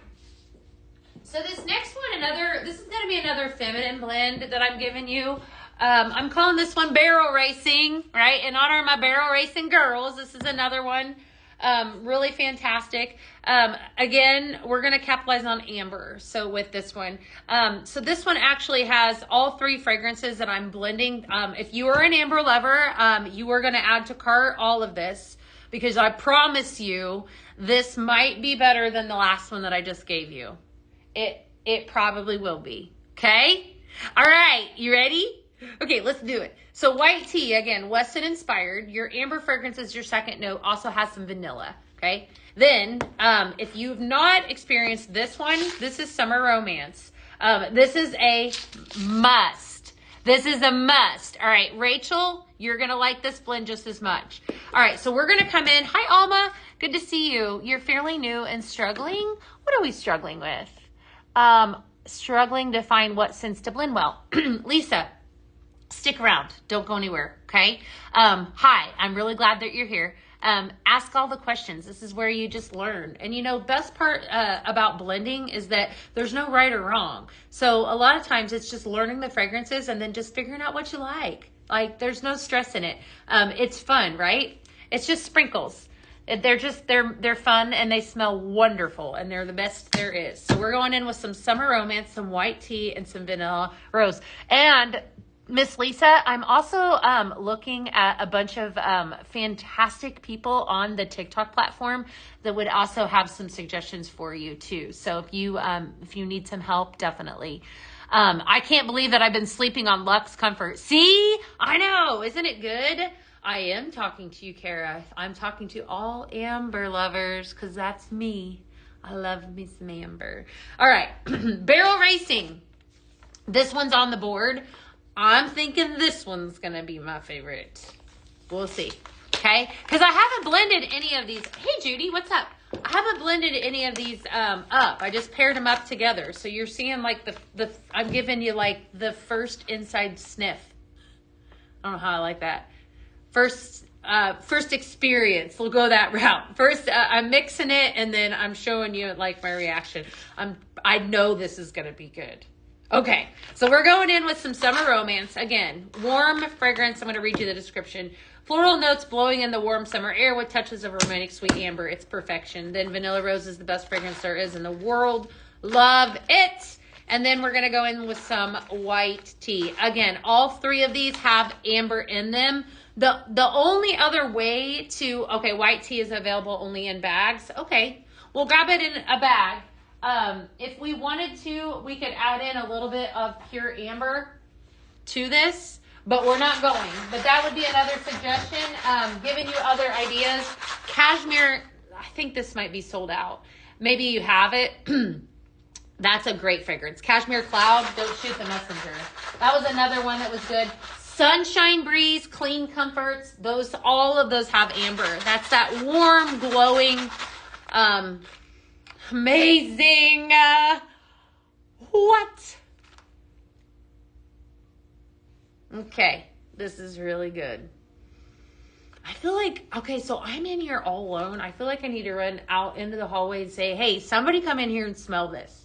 So this next one, this is going to be another feminine blend that I'm giving you. I'm calling this one Barrel Racing, right? In honor of my barrel racing girls. This is another one. Really fantastic. Again, we're going to capitalize on amber. So with this one, so this one actually has all 3 fragrances that I'm blending. If you are an amber lover, you are going to add to cart all of this, because I promise you, this might be better than the last one that I just gave you. It probably will be. Okay. All right. You ready? Okay, let's do it. So white tea, again, Weston inspired. Your amber fragrance is your second note, also has some vanilla, okay? Then, if you've not experienced this one, this is Summer Romance. This is a must. This is a must. All right, Rachel, you're going to like this blend just as much. All right, so we're going to come in. Hi, Alma. Good to see you. You're fairly new and struggling. What are we struggling with? Struggling to find what scents to blend well. Lisa, stick around. Don't go anywhere, okay? Hi, I'm really glad that you're here. Ask all the questions. This is where you just learn. And best part about blending is that there's no right or wrong. So a lot of times it's just learning the fragrances and then just figuring out what you like. Like, there's no stress in it. It's fun, right? It's just sprinkles. They're fun and they smell wonderful and they're the best there is. So we're going in with some Summer Romance, some white tea, and some vanilla rose. And Miss Lisa, I'm also looking at a bunch of fantastic people on the TikTok platform that would also have some suggestions for you too. So if you need some help, definitely. I can't believe that I've been sleeping on Luxe Comfort. See, I know, isn't it good? I am talking to you, Kara. I'm talking to all amber lovers because that's me. I love me some amber. All right, Barrel Racing. This one's on the board. I'm thinking this one's going to be my favorite. We'll see. Okay? Because I haven't blended any of these. Hey, Judy, what's up? I haven't blended any of these up. I just paired them up together. So you're seeing like I'm giving you like the first inside sniff. I don't know how I like that. First experience. We'll go that route. First, I'm mixing it and then I'm showing you like my reaction. I know this is going to be good. Okay, so we're going in with some Summer Romance. Again, warm fragrance. I'm going to read you the description. Floral notes blowing in the warm summer air with touches of romantic sweet amber. It's perfection. Then Vanilla Rose is the best fragrance there is in the world. Love it. And then we're going to go in with some white tea. Again, all three of these have amber in them. The only other way to, okay, white tea is available only in bags. Okay, we'll grab it in a bag. If we wanted to, we could add in a little bit of pure amber to this, but we're not going. But that would be another suggestion. Giving you other ideas. Cashmere, I think this might be sold out. Maybe you have it. That's a great fragrance. Cashmere Cloud, don't shoot the messenger. That was another one that was good. Sunshine Breeze, Clean Comforts, all of those have amber. That's that warm, glowing, amazing, what? Okay, this is really good. I feel like, okay, so I'm in here all alone. I feel like I need to run out into the hallway and say, hey, somebody come in here and smell this.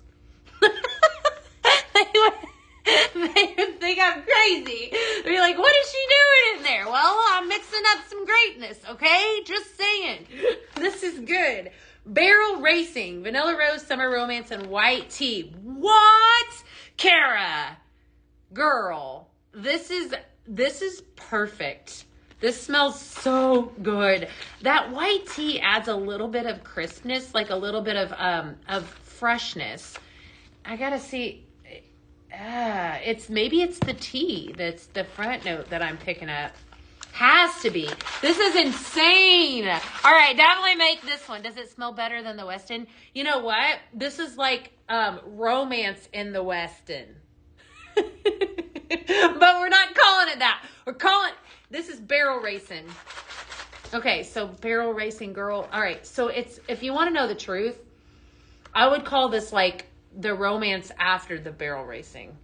They would think I'm crazy. They'd be like, what is she doing in there? Well, I'm mixing up some greatness, okay? Just saying. This is good. Barrel Racing, Vanilla Rose, Summer Romance, and white tea. What? Kara, girl, this is perfect. This smells so good. That white tea adds a little bit of crispness, like a little bit of freshness. I gotta see. Maybe it's the tea that's the front note that I'm picking up. Has to be. This is insane. All right, definitely make this one. Does it smell better than the Weston? You know what? This is like romance in the Weston. But we're not calling it that. We're calling this is Barrel Racing. Okay, so Barrel Racing, girl. All right, so if you want to know the truth, I would call this like the romance after the Barrel Racing.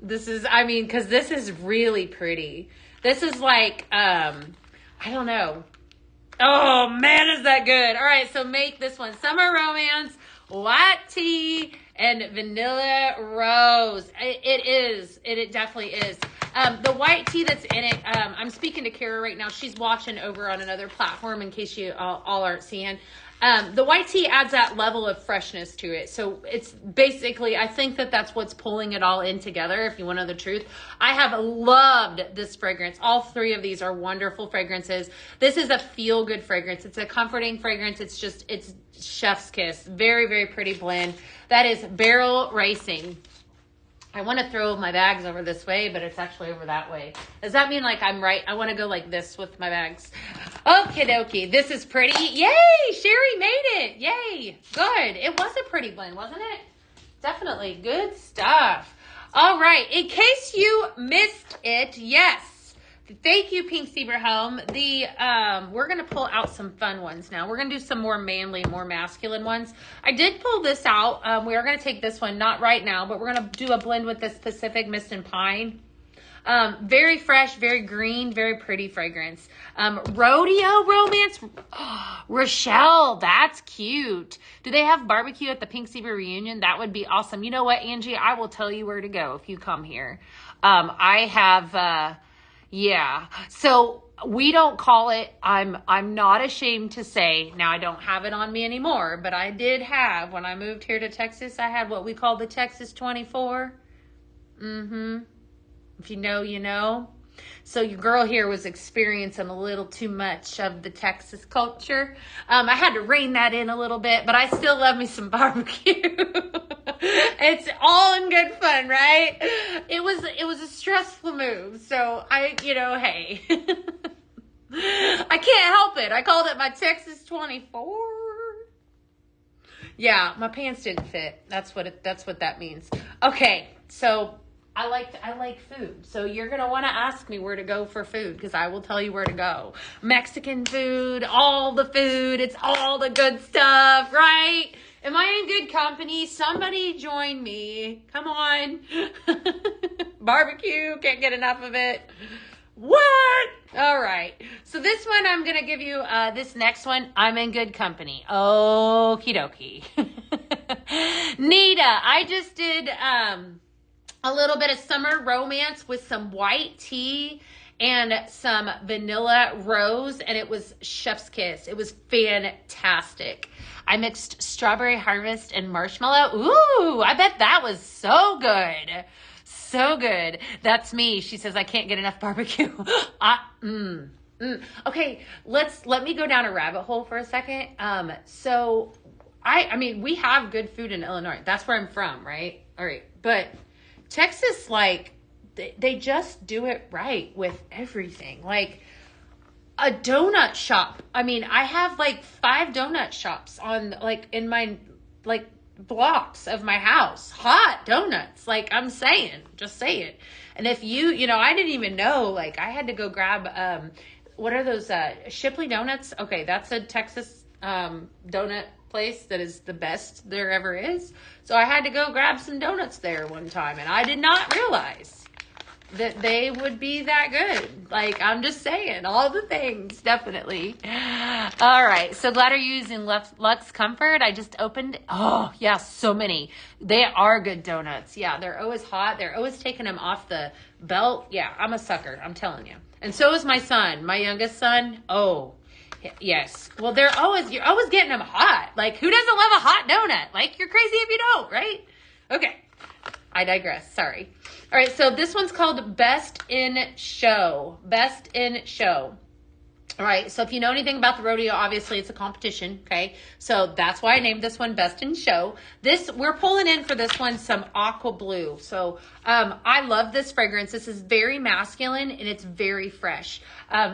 This is, because this is really pretty. This is like, I don't know. Oh, man, is that good. All right, so make this one Summer Romance, white tea, and Vanilla Rose. It definitely is. The white tea that's in it, I'm speaking to Kara right now. She's watching over on another platform in case you all aren't seeing. The white tea adds that level of freshness to it. So it's basically, I think that's what's pulling it all in together, if you want to know the truth. I have loved this fragrance. All three of these are wonderful fragrances. This is a feel-good fragrance. It's a comforting fragrance. It's chef's kiss. Very, very pretty blend. That is Barrel Racing. I want to throw my bags over this way, but it's actually over that way. Does that mean like I'm right? I want to go like this with my bags. Okie dokie. This is pretty. Yay! Sherry made it. Yay. Good. It was a pretty blend, wasn't it? Definitely. Good stuff. All right. In case you missed it, yes. Thank you, Pink Zebra Home. We're going to pull out some fun ones now. We're going to do some more manly, more masculine ones. I did pull this out. We are going to take this one, not right now, but we're going to do a blend with this Pacific Mist and Pine. Very fresh, very green, very pretty fragrance. Rodeo Romance. Oh, Rochelle, that's cute. Do they have barbecue at the Pink Zebra reunion? That would be awesome. You know what, Angie? I will tell you where to go if you come here. I have, yeah. So we don't call it, I'm not ashamed to say, now I don't have it on me anymore, but I did have, when I moved here to Texas, I had what we call the Texas 24. If you know, you know. So your girl here was experiencing a little too much of the Texas culture. I had to rein that in a little bit, but I still love me some barbecue. It's all in good fun, right? It was a stressful move. So hey. I can't help it. I called it my Texas 24. Yeah, my pants didn't fit. That's what that means. Okay, so I like food. So you're going to want to ask me where to go for food because I will tell you where to go. Mexican food, all the food, it's all the good stuff, right? Am I in good company? Somebody join me. Come on. Barbecue, can't get enough of it. What? All right. So this one, I'm going to give you, this next one, I'm in good company. Okie dokie. Nita, I just did a little bit of summer romance with some white tea and some vanilla rose, and it was chef's kiss. It was fantastic. I mixed strawberry harvest and marshmallow. Ooh, I bet that was so good. So good. That's me. She says, I can't get enough barbecue. Okay, let me go down a rabbit hole for a second. So I mean, we have good food in Illinois. That's where I'm from, right? All right. But Texas, like, they just do it right with everything. Like a donut shop. I mean, I have like 5 donut shops on in my blocks of my house. Hot donuts. Like I'm saying, just say it. And if I didn't even know, like I had to go grab, what are those, Shipley Donuts? Okay. That's a Texas, donut place that is the best there ever is. So I had to go grab some donuts there one time and I did not realize that they would be that good. Like, I'm just saying, all the things, definitely. All right, so glad you're using Lux Comfort. I just opened, oh, yeah, so many. They are good donuts. Yeah, they're always hot. They're always taking them off the belt. Yeah, I'm a sucker, I'm telling you. And so is my son, my youngest son. Oh, yes. Well, you're always getting them hot. Like, who doesn't love a hot donut? Like, you're crazy if you don't, right? Okay. I digress. Sorry. All right. So this one's called Best in Show. Best in Show. All right. So if you know anything about the rodeo, obviously it's a competition. Okay. So that's why I named this one Best in Show. We're pulling in for this one some aqua blue. So I love this fragrance. This is very masculine and it's very fresh.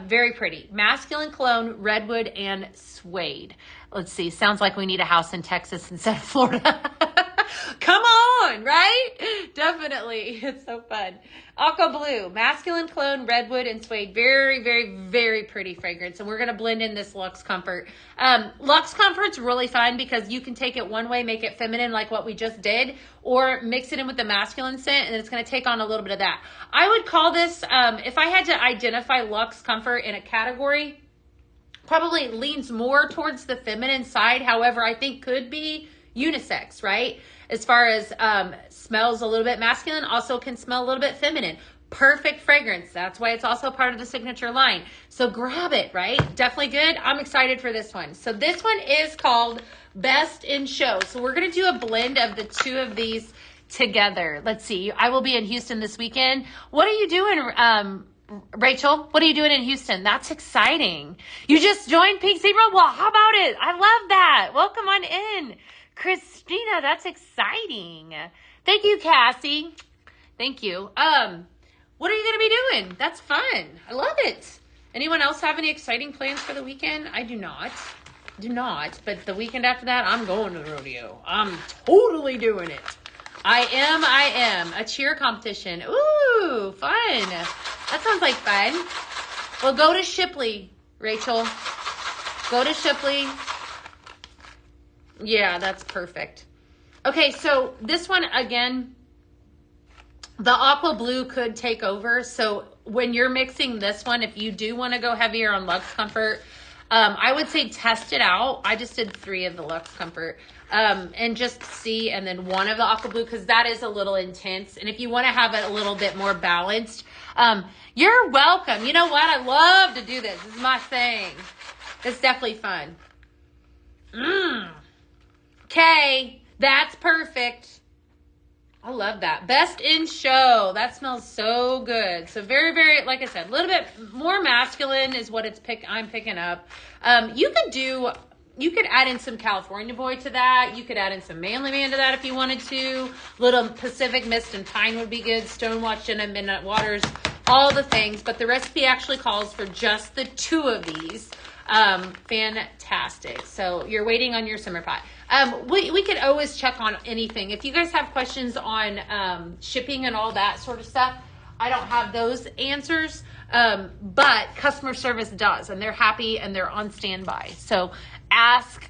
Very pretty. Masculine cologne, redwood, and suede. Let's see. Sounds like we need a house in Texas instead of Florida. Come on, right? Definitely. It's so fun. Aqua Blue, masculine cologne, redwood, and suede. Very, very, very pretty fragrance. And we're going to blend in this Lux Comfort. Lux Comfort's really fun because you can take it one way, make it feminine like what we just did, or mix it in with the masculine scent, and it's going to take on a little bit of that. I would call this, if I had to identify Lux Comfort in a category, probably leans more towards the feminine side. However, I think could be unisex, right? As far as smells a little bit masculine, also can smell a little bit feminine. Perfect fragrance. That's why it's also part of the signature line. So grab it, right? Definitely good. I'm excited for this one. So this one is called Best in Show. So we're going to do a blend of the two of these together. Let's see. I will be in Houston this weekend. What are you doing, Rachel? What are you doing in Houston? That's exciting. You just joined Pink Zebra? Well, how about it? I love that. Welcome on in. Christina, that's exciting. Thank you, Cassie. Thank you. What are you going to be doing? That's fun. I love it. Anyone else have any exciting plans for the weekend? I do not. But the weekend after that, I'm going to the rodeo. I'm totally doing it. I am. A cheer competition. Ooh, fun. That sounds like fun. Well, go to Shipley, Rachel. Go to Shipley. Yeah, that's perfect. Okay, so this one, again, the aqua blue could take over. So when you're mixing this one, if you do want to go heavier on Lux Comfort, I would say test it out. I just did 3 of the Lux Comfort and just see, and then 1 of the aqua blue, because that is a little intense. And if you want to have it a little bit more balanced, you're welcome. You know what? I love to do this. This is my thing. It's definitely fun. Okay, that's perfect. I love that. Best in show. That smells so good. So very, very, like I said, a little bit more masculine is what I'm picking up. You could add in some California Boy to that. You could add in some Manly Man to that if you wanted to. Little Pacific Mist and Pine would be good. Stonewatch and Midnight Waters, all the things. But the recipe actually calls for just the 2 of these. Fantastic. So you're waiting on your simmer pot. We could always check on anything. If you guys have questions on shipping and all that sort of stuff, I don't have those answers, but customer service does, and they're happy and they're on standby. So ask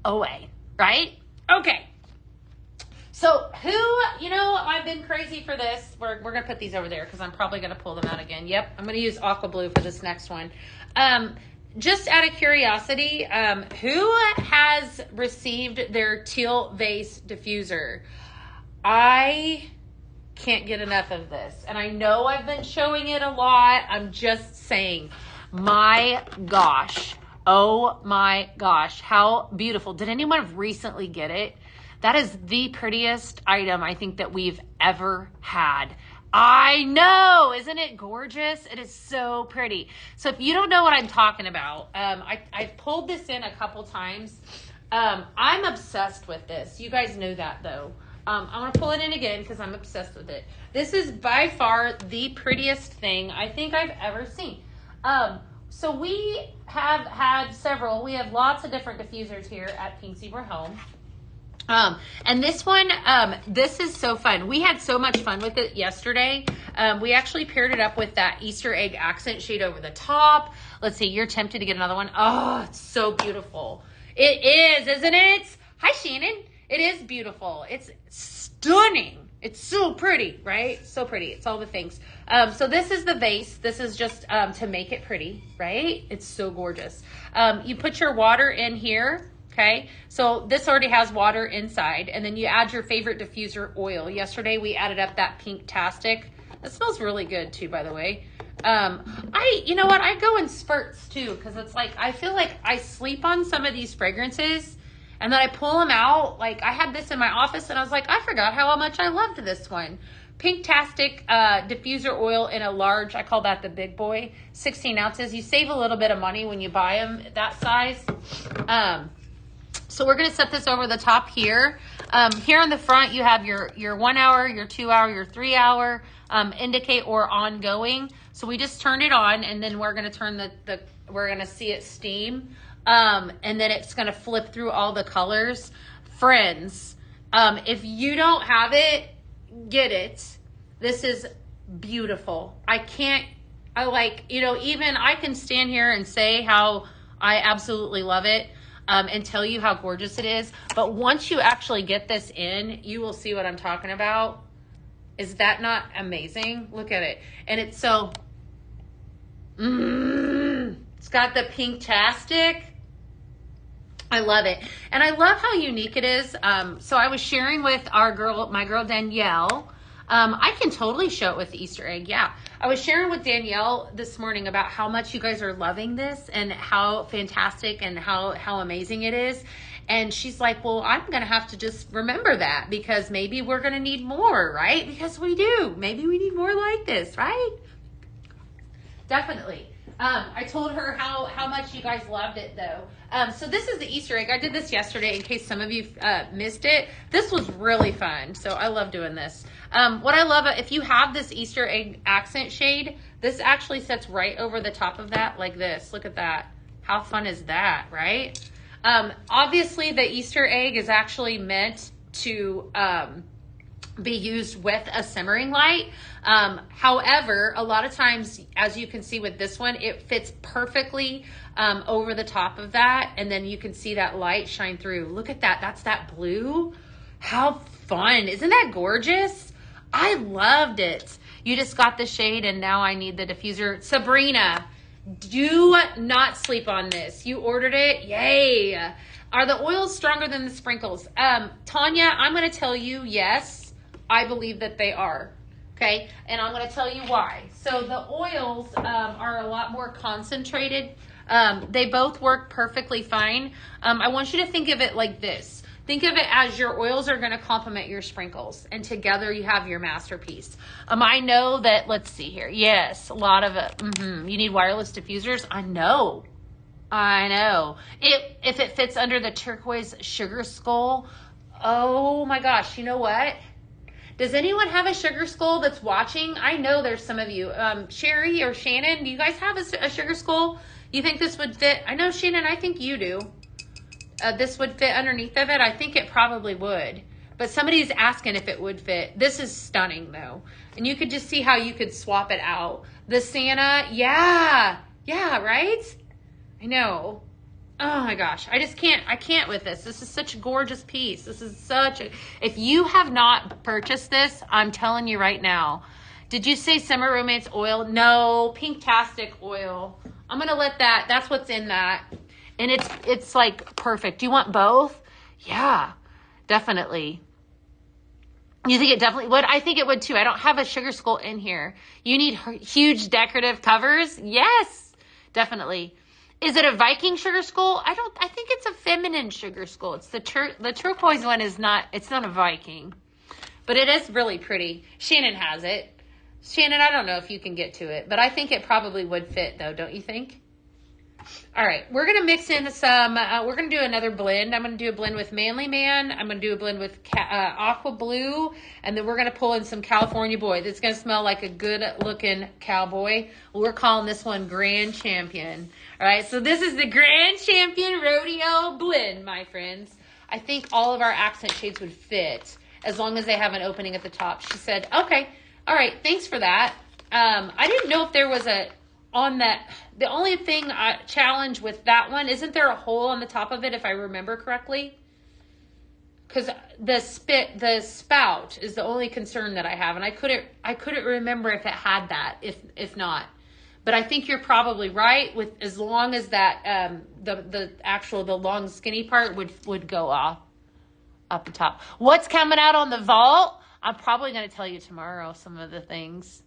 away, right? Okay. So I've been crazy for this. We're going to put these over there because I'm probably going to pull them out again. Yep, I'm going to use aqua blue for this next one. Just out of curiosity, who has received their teal vase diffuser? I can't get enough of this. And I know I've been showing it a lot. I'm just saying, my gosh. Oh my gosh. How beautiful. Did anyone recently get it? That is the prettiest item I think that we've ever had. I know, isn't it gorgeous? It is so pretty. So if you don't know what I'm talking about, I've pulled this in a couple times. I'm obsessed with this. You guys know that though. I'm going to pull it in again because I'm obsessed with it. This is by far the prettiest thing I think I've ever seen. So we have had several. We have lots of different diffusers here at Pink Zebra Home. And this one, this is so fun. We had so much fun with it yesterday. We actually paired it up with that Easter egg accent shade over the top. Let's see, you're tempted to get another one. Oh, it's so beautiful. It is, isn't it? Hi, Shannon. It is beautiful. It's stunning. It's so pretty, right? So pretty. It's all the things. So this is the vase. This is just to make it pretty, right? It's so gorgeous. You put your water in here. Okay, so this already has water inside, and then you add your favorite diffuser oil. Yesterday we added up that Pink-tastic. It smells really good too, by the way. You know what? I go in spurts too, because it's like I feel like I sleep on some of these fragrances, and then I pull them out. Like I had this in my office, and I was like, I forgot how much I loved this one. Pink-tastic diffuser oil in a large. I call that the big boy, 16 ounces. You save a little bit of money when you buy them that size. So we're going to set this over the top here. Here on the front, you have your 1 hour, your 2 hour, your 3 hour, indicate or ongoing. So we just turn it on, and then we're going to turn we're going to see it steam. And then it's going to flip through all the colors. Friends, if you don't have it, get it. This is beautiful. Even I can stand here and say how I absolutely love it. And tell you how gorgeous it is. But once you actually get this in, you will see what I'm talking about. Is that not amazing? Look at it. And it's so, it's got the Pink-tastic. I love it. And I love how unique it is. So I was sharing with my girl Danielle. I can totally show it with the Easter egg. Yeah. I was sharing with Danielle this morning about how much you guys are loving this and how fantastic and how amazing it is. And she's like, well, I'm going to have to just remember that because maybe we're going to need more, right? Because we do. Maybe we need more like this, right? Definitely. I told her how much you guys loved it though. So this is the Easter egg. I did this yesterday in case some of you missed it. This was really fun. So I love doing this. What I love, if you have this Easter egg accent shade, this actually sits right over the top of that like this. Look at that. How fun is that, right? Obviously the Easter egg is actually meant to be used with a simmering light. However, a lot of times, as you can see with this one, it fits perfectly over the top of that. And then you can see that light shine through. Look at that. That's that blue. How fun. Isn't that gorgeous? I loved it. You just got the shade and now I need the diffuser. Sabrina, do not sleep on this. You ordered it. Yay. Are the oils stronger than the sprinkles? Tanya, I'm going to tell you, yes, I believe that they are. Okay. And I'm going to tell you why. So the oils are a lot more concentrated. They both work perfectly fine. I want you to think of it like this. Think of it as your oils are going to complement your sprinkles, and together you have your masterpiece. I know that, let's see here. Yes, a lot of it. You need wireless diffusers. I know. If it fits under the turquoise sugar skull, oh my gosh, you know what? Does anyone have a sugar skull that's watching? I know there's some of you. Sherry or Shannon, do you guys have a sugar skull? You think this would fit? I know, Shannon, I think you do. This would fit underneath of it. I think it probably would. But somebody's asking if it would fit. This is stunning, though. And you could just see how you could swap it out. The Santa, yeah, right? I know. Oh my gosh, I can't with this. This is such a gorgeous piece. This is if you have not purchased this, I'm telling you right now. Did you say Summer Romance oil? No, Pinktastic oil. I'm going to let that's what's in that. And it's like perfect. Do you want both? Yeah, definitely. You think it definitely would? I think it would too. I don't have a sugar skull in here. You need huge decorative covers? Yes, definitely. Is it a Viking sugar skull? I think it's a feminine sugar skull. It's the turquoise one it's not a Viking. But it is really pretty. Shannon has it. Shannon, I don't know if you can get to it, but I think it probably would fit though, don't you think? All right, we're going to mix in some, we're going to do another blend. I'm going to do a blend with Manly Man. I'm going to do a blend with Aqua Blue. And then we're going to pull in some California Boy. That's going to smell like a good looking cowboy. We're calling this one Grand Champion. All right, so this is the Grand Champion Rodeo Blend, my friends. I think all of our accent shades would fit as long as they have an opening at the top. She said, okay, all right, thanks for that. I didn't know if there was the only thing challenge with that one, isn't there a hole on the top of it if I remember correctly? Because the spout is the only concern that I have, and I couldn't remember if it had that, if not. But I think you're probably right with as long as that the long skinny part would go off up the top. What's coming out on the vault? I'm probably going to tell you tomorrow some of the things.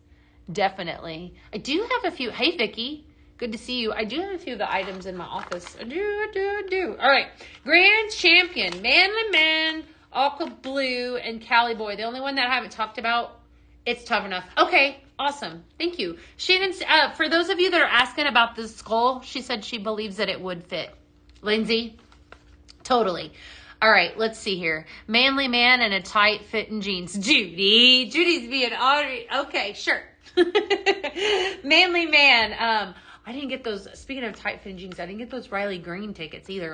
Definitely. I do have a few. Hey, Vicki. Good to see you. I do have a few of the items in my office. I do. All right. Grand Champion, Manly Man, Aqua Blue, and Cali Boy. The only one that I haven't talked about, it's Tough Enough. Okay. Awesome. Thank you. Shannon, for those of you that are asking about the skull, she said she believes that it would fit. Lindsay? Totally. All right, let's see here. Manly Man in a tight fitting jeans. Judy's being already, okay, sure. Manly Man. I didn't get those, speaking of tight fitting jeans, I didn't get those Riley Green tickets either.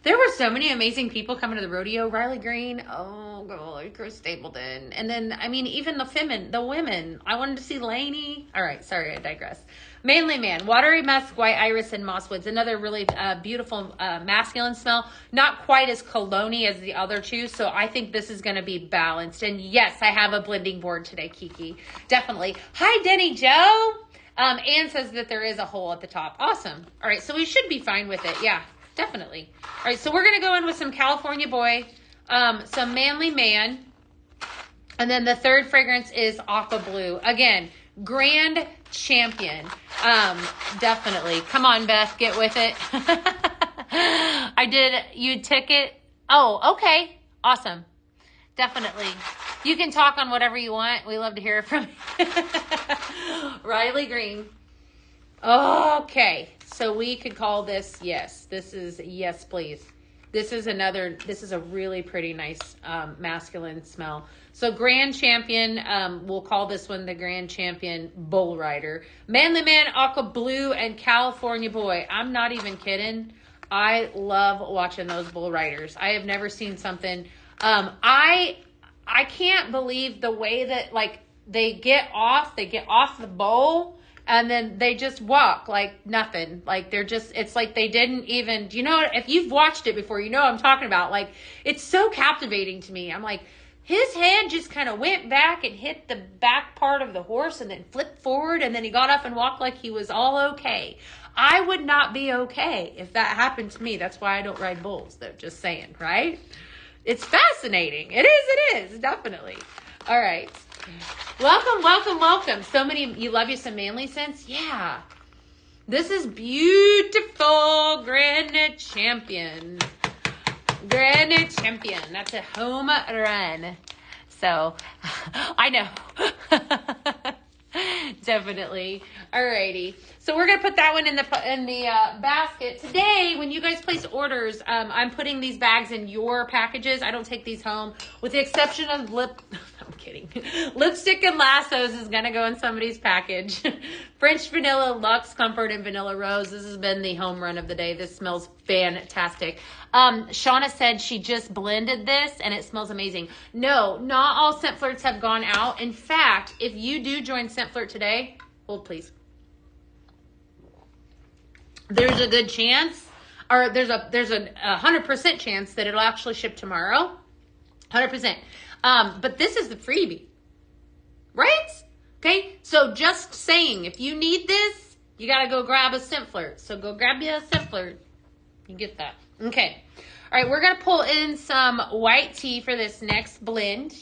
There were so many amazing people coming to the rodeo. Riley Green, oh God, Chris Stapleton. And then, even the women. I wanted to see Lainey. All right, sorry, I digress. Manly Man, Watery Musk, White Iris, and Mosswoods. Another really beautiful masculine smell. Not quite as cologne-y as the other two, so I think this is going to be balanced. And yes, I have a blending board today, Kiki. Definitely. Hi, Denny Joe. Anne says that there is a hole at the top. Awesome. All right, so we should be fine with it. Yeah, definitely. All right, so we're going to go in with some California Boy, some Manly Man, and then the third fragrance is Aqua Blue. Again, Grand Champion. Definitely. Come on, Beth, get with it. You took it. Oh, okay. Awesome. Definitely. You can talk on whatever you want. We love to hear it from you. Riley Green. Okay. So we could call this, yes. This is, yes, please. This is a really pretty nice masculine smell. So Grand Champion, we'll call this one the Grand Champion Bull Rider. Manly Man, Aqua Blue, and California Boy. I'm not even kidding. I love watching those bull riders. I have never seen something. I can't believe the way that they get off the bowl and then they just walk like nothing. Like it's like they didn't even, if you've watched it before, you know what I'm talking about. Like, it's so captivating to me. I'm like, his head just kind of went back and hit the back part of the horse and then flipped forward, and then he got up and walked like he was all okay. I would not be okay if that happened to me. That's why I don't ride bulls. They're just saying, right? It's fascinating. It is, definitely. All right. Welcome, welcome, welcome. So many, you love you some manly sense? Yeah. This is beautiful Granite Champion. Granite Champion. That's a home run. So, I know. Definitely. Alrighty. So we're going to put that one in the basket. Today, when you guys place orders, I'm putting these bags in your packages. I don't take these home. With the exception of I'm kidding. Lipstick and lassos is going to go in somebody's package. French vanilla, Luxe Comfort, and Vanilla Rose. This has been the home run of the day. This smells fantastic. Shauna said she just blended this and it smells amazing. No, not all Scent Flirts have gone out. In fact, if you do join Scent Flirt today, hold please. There's a good chance, or there's a 100% chance that it'll actually ship tomorrow. 100%. But this is the freebie, right? Okay. So just saying, if you need this, you got to go grab a Scent Flirt. So go grab you a Scent Flirt. You get that. Okay. All right. We're going to pull in some white tea for this next blend.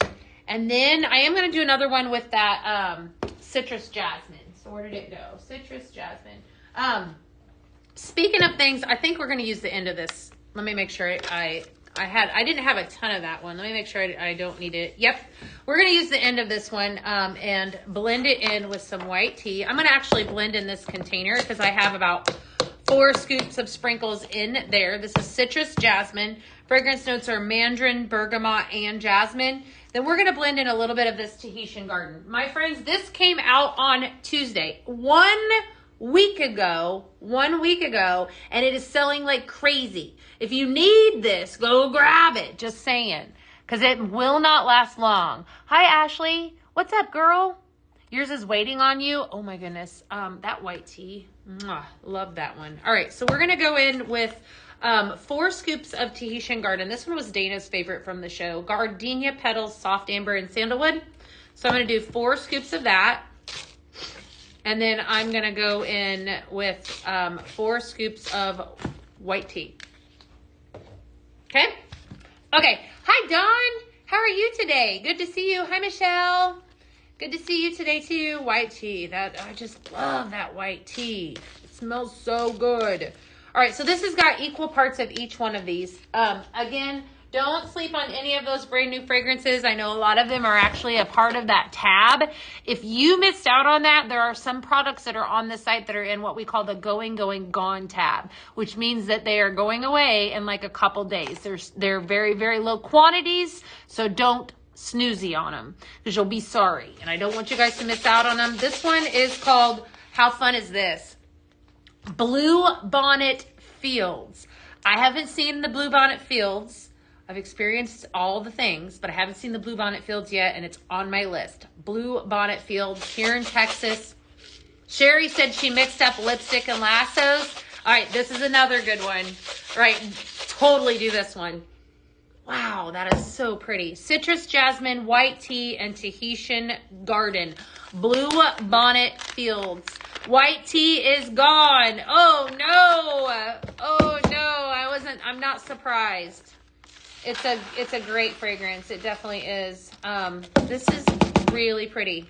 And then I am going to do another one with that, citrus jasmine. So where did it go? Citrus jasmine. Speaking of things, I think we're going to use the end of this. Let me make sure I didn't have a ton of that one. Let me make sure I don't need it. Yep. We're going to use the end of this one and blend it in with some white tea. I'm going to actually blend in this container because I have about 4 scoops of sprinkles in there. This is citrus jasmine. Fragrance notes are mandarin, bergamot, and jasmine. Then we're going to blend in a little bit of this Tahitian garden. My friends, this came out on Tuesday. 1 week ago, and it is selling like crazy. If you need this, go grab it. Just saying, because it will not last long. Hi, Ashley. What's up, girl? Yours is waiting on you. Oh my goodness. That white tea. Mwah, love that one. All right, so we're gonna go in with 4 scoops of Tahitian garden. This one was Dana's favorite from the show. Gardenia petals, soft amber, and sandalwood. So I'm gonna do 4 scoops of that. And then I'm going to go in with 4 scoops of white tea. Okay? Okay. Hi, Dawn. How are you today? Good to see you. Hi, Michelle. Good to see you today, too. White tea. I just love that white tea. It smells so good. All right. So this has got equal parts of each one of these. Again, don't sleep on any of those brand new fragrances. I know a lot of them are actually a part of that tab. If you missed out on that, there are some products that are on the site that are in what we call the going, gone tab, which means that they are going away in like a couple days. They're very, very low quantities, so don't snoozy on them because you'll be sorry. And I don't want you guys to miss out on them. This one is called, how fun is this? Blue Bonnet Fields. I haven't seen the Blue Bonnet Fields. I've experienced all the things, but I haven't seen the Blue Bonnet Fields yet, and it's on my list. Blue Bonnet Fields here in Texas. Sherry said she mixed up lipstick and lassos. All right, this is another good one. All right, totally do this one. Wow, that is so pretty. Citrus jasmine, white tea, and Tahitian garden. Blue Bonnet Fields. White tea is gone. Oh no. Oh no, I'm not surprised. It's a great fragrance. It definitely is. This is really pretty.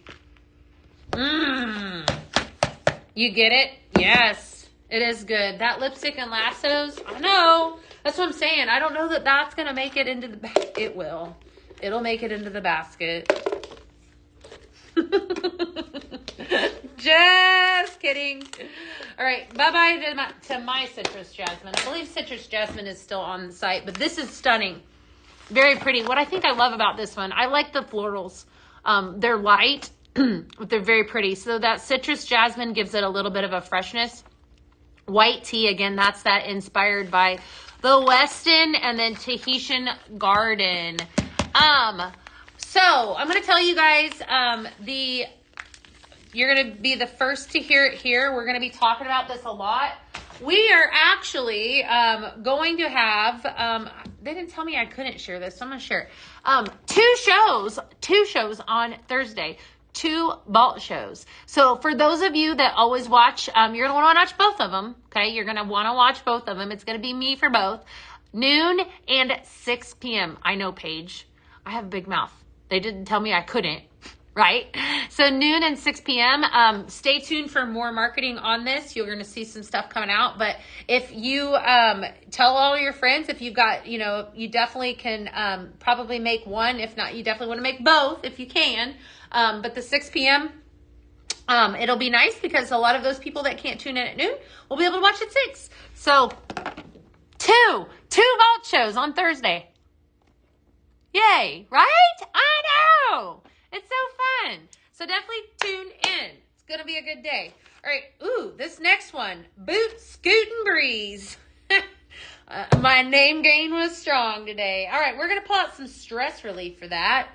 You get it? Yes, it is good. That lipstick and lassos, I know. That's what I'm saying. I don't know that that's going to make it into the basket. It will. It'll make it into the basket. Just kidding. All right. Bye-bye to my citrus jasmine. I believe citrus jasmine is still on the site, but this is stunning. Very pretty. What I think I love about this one, I like the florals. They're light, but they're very pretty. So that citrus jasmine gives it a little bit of a freshness. White tea, again, that's that inspired by the Weston and then Tahitian garden. So I'm going to tell you guys, you're going to be the first to hear it here. We're going to be talking about this a lot. we are actually going to have, they didn't tell me I couldn't share this, so I'm going to share it. Two shows on Thursday. 2 vault shows. So for those of you that always watch, you're going to want to watch both of them. Okay. You're going to want to watch both of them. It's going to be me for both. Noon and 6 p.m. I know, Paige. I have a big mouth. They didn't tell me I couldn't. Right? So noon and 6 p.m. Stay tuned for more marketing on this. You're going to see some stuff coming out. But if you tell all your friends, if you've got, you definitely can probably make one. If not, you definitely want to make both if you can. But the 6 p.m., it'll be nice because a lot of those people that can't tune in at noon will be able to watch at 6. So two vault shows on Thursday. Yay, right? I know. It's so fun. So definitely tune in. It's going to be a good day. All right. Ooh, this next one. Boot, Scoot, and Breeze. My name game was strong today. All right. We're going to pull out some stress relief for that.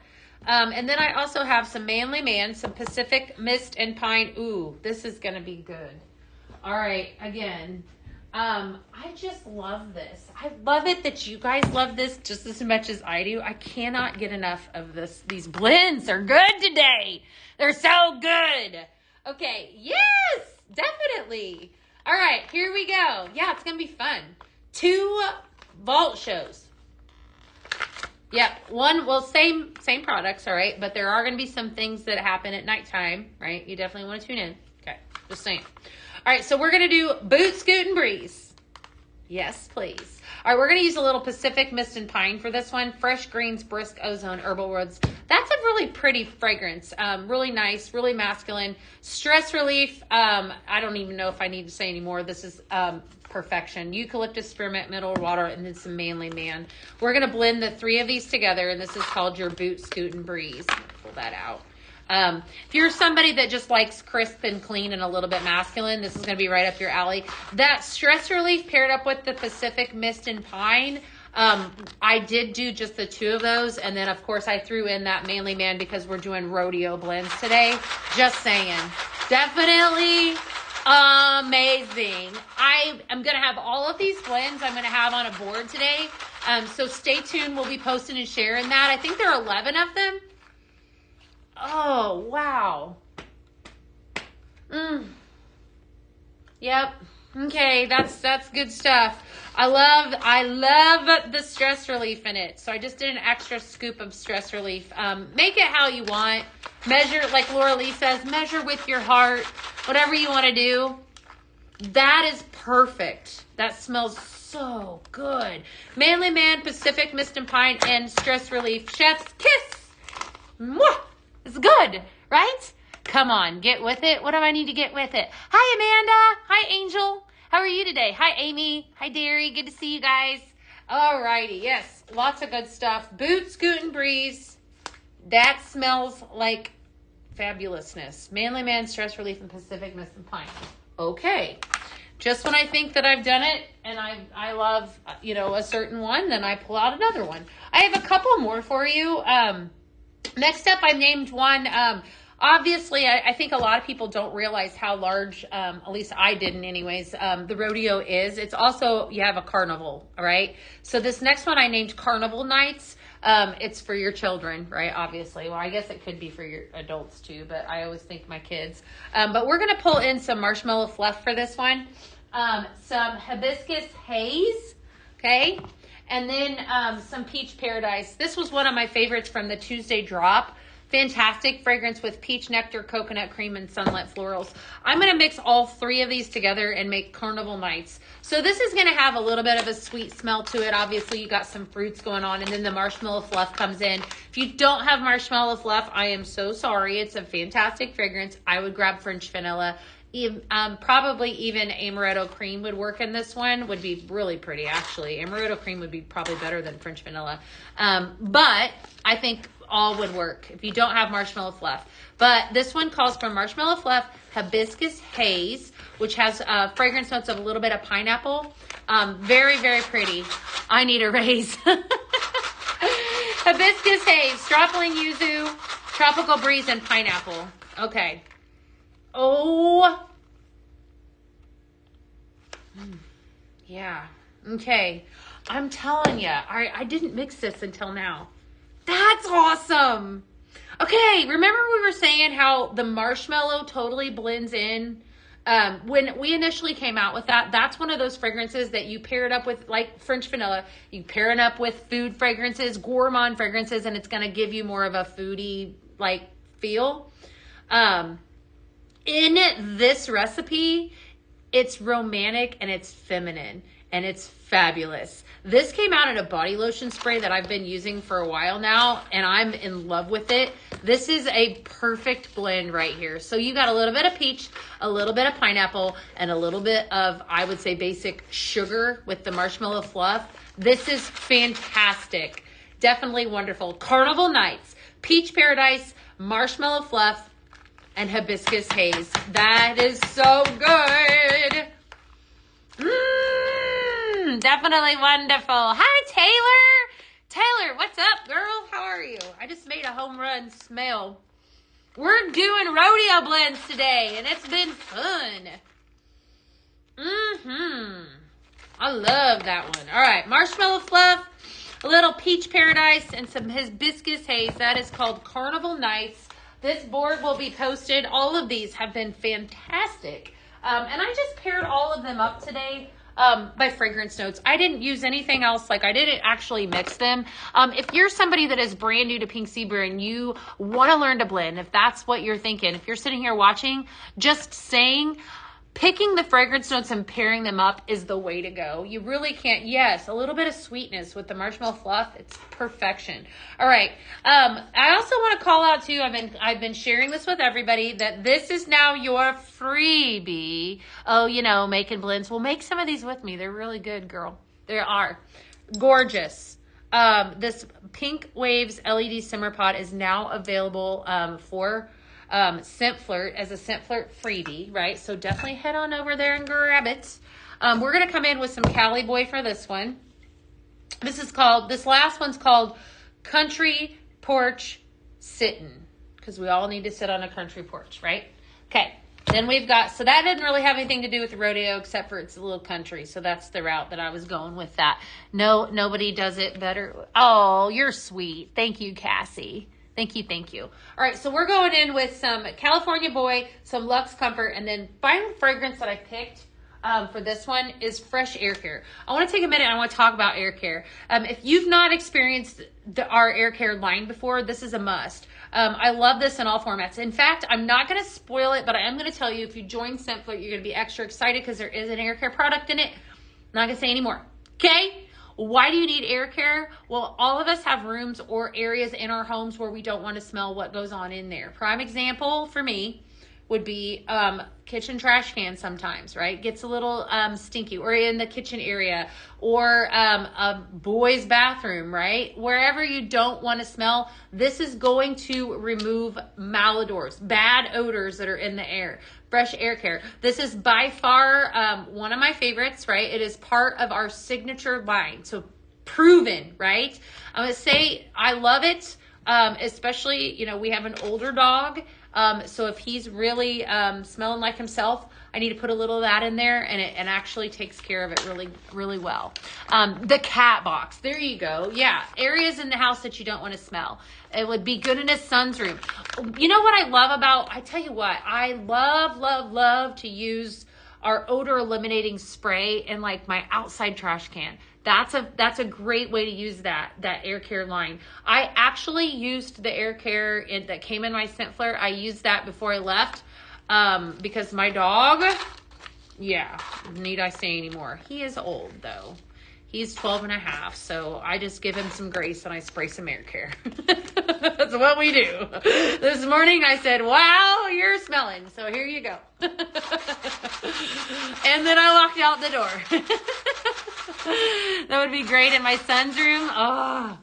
And then I also have some Manly Man, some Pacific Mist and Pine. Ooh, this is going to be good. All right. Again, I just love this. I love it that you guys love this just as much as I do. I cannot get enough of this. These blends are good today. They're so good. Okay. Yes, definitely. All right, here we go. Yeah, it's going to be fun. 2 vault shows. Yep. Same products, all right? But there are going to be some things that happen at nighttime, right? You definitely want to tune in. Okay, just saying. All right, so we're going to do Boot, Scoot, and Breeze. Yes, please. All right, we're going to use a little Pacific Mist and Pine for this one. Fresh Greens, Brisk Ozone, Herbal Woods. That's a really pretty fragrance. Really nice, really masculine. Stress relief. I don't even know if I need to say anymore. This is perfection. Eucalyptus, spearmint, mineral water, and then some Manly Man. We're going to blend the 3 of these together, and this is called your Boot, Scoot, and Breeze. Pull that out. If you're somebody that just likes crisp and clean and a little bit masculine, this is going to be right up your alley. That stress relief paired up with the Pacific Mist and Pine. I did do just the 2 of those. And then, of course, I threw in that Manly Man because we're doing rodeo blends today. Just saying. Definitely amazing. I am going to have all of these blends I'm going to have on a board today. So stay tuned. We'll be posting and sharing that. I think there are 11 of them. Oh, wow. Yep. Okay, that's good stuff. I love the stress relief in it. So I just did an extra scoop of stress relief. Make it how you want. Measure, like Laura Lee says, measure with your heart. Whatever you want to do. That is perfect. That smells so good. Manly Man, Pacific Mist and Pine, and stress relief. Chef's kiss. Mwah! It's good, right? Come on, get with it. What do I need to get with it? Hi, Amanda. Hi, Angel. How are you today? Hi, Amy. Hi, Derry. Good to see you guys. All righty. Yes, lots of good stuff. Boot, Scoot, and Breeze. That smells like fabulousness. Manly Man, stress relief, and Pacific Mist and Pine. Okay. Just when I think that I've done it and I love, a certain one, then I pull out another one. I have a couple more for you. Next up, I named one. Obviously, I think a lot of people don't realize how large, at least I didn't anyways, the rodeo is. It's also, you have a carnival, all right? So this next one I named Carnival Nights. It's for your children, right? Obviously. Well, I guess it could be for your adults too, but I always think my kids. But we're going to pull in some marshmallow fluff for this one. Some hibiscus haze, okay? And then some peach paradise. This was one of my favorites from the Tuesday drop. Fantastic fragrance with peach nectar, coconut cream, and sunlit florals. I'm going to mix all 3 of these together and make Carnival Nights. So this is going to have a little bit of a sweet smell to it. Obviously, you got some fruits going on, and then the marshmallow fluff comes in. If you don't have marshmallow fluff, I am so sorry. It's a fantastic fragrance. I would grab French vanilla. Probably even amaretto cream would work in this one. Would be really pretty, actually. Amaretto cream would be probably better than French vanilla. But I think all would work if you don't have marshmallow fluff. But this one calls for marshmallow fluff, hibiscus haze, which has fragrance notes of a little bit of pineapple. Very, very pretty. I need a raise. Hibiscus haze, stropling yuzu, tropical breeze, and pineapple. Okay. Oh Yeah. Okay. I'm telling you, I didn't mix this until now. That's awesome. Okay, remember we were saying how the marshmallow totally blends in? When we initially came out with that, that's one of those fragrances that you pair it up with, like French vanilla. You pair it up with food fragrances, gourmand fragrances, and it's going to give you more of a foodie like feel. In this recipe, it's romantic and it's feminine and it's fabulous. This came out in a body lotion spray that I've been using for a while now, and I'm in love with it. This is a perfect blend right here. So you got a little bit of peach, a little bit of pineapple, and a little bit of, I would say, basic sugar with the marshmallow fluff. This is fantastic. Definitely wonderful. Carnival Nights, Peach Paradise, Marshmallow Fluff, and Hibiscus Haze. That is so good. Definitely wonderful. Hi, Taylor. Taylor, what's up, girl? How are you? I just made a home run smell. We're doing rodeo blends today, and it's been fun. I love that one. All right, Marshmallow Fluff, a little Peach Paradise, and some Hibiscus Haze. That is called Carnival Nights. This board will be posted. All of these have been fantastic. And I just paired all of them up today by fragrance notes. I didn't use anything else. Like, I didn't actually mix them. If you're somebody that is brand new to Pink Zebra and you want to learn to blend, if that's what you're thinking, if you're sitting here watching, just saying, picking the fragrance notes and pairing them up is the way to go. You really can't. Yes, a little bit of sweetness with the marshmallow fluff. It's perfection. All right. I also want to call out too. I've been sharing this with everybody that this is now your freebie. Oh, you know, making blends. Well, make some of these with me. They're really good, girl. They are gorgeous. This Pink Waves LED simmer pot is now available for Scent Flirt as a Scent Flirt freebie, right? So definitely head on over there and grab it. We're going to come in with some Cali Boy for this one. This last one's called Country Porch Sittin', because we all need to sit on a country porch, right? Okay. Then we've got, so that didn't really have anything to do with the rodeo except for it's a little country. So that's the route that I was going with that. No, nobody does it better. Oh, you're sweet. Thank you, Cassie. Thank you, thank you. All right, so we're going in with some California Boy, some Luxe Comfort, and then final fragrance that I picked for this one is Fresh Air Care. I want to take a minute and I want to talk about air care. If you've not experienced our air care line before, this is a must. I love this in all formats. In fact, I'm not going to spoil it, but I am going to tell you, if you join Scent Flirt, you're going to be extra excited because there is an air care product in it. I'm not going to say any more. Okay? Why do you need air care? Well, all of us have rooms or areas in our homes where we don't want to smell what goes on in there. Prime example for me would be kitchen trash can sometimes, right? Gets a little stinky, or in the kitchen area, or a boy's bathroom, right? Wherever you don't want to smell, this is going to remove malodors, bad odors that are in the air. Fresh Air Care. This is by far one of my favorites, right? It is part of our signature line. So proven, right? I'm going to say I love it, especially, you know, we have an older dog. So if he's really smelling like himself, I need to put a little of that in there, and it actually takes care of it really, really well. The cat box. There you go. Yeah. Areas in the house that you don't want to smell. It would be good in his son's room. You know what I love about, I tell you what, I love to use our odor eliminating spray in like my outside trash can. That's a great way to use that air care line. I actually used the air care that came in my Scent Flirt. I used that before I left because my dog, yeah, need I say anymore? He is old though. He's 12 and a half, so I just give him some grace and I spray some air care. That's what we do. This morning I said, wow, you're smelling, so here you go. And then I walked out the door. That would be great in my son's room. Oh.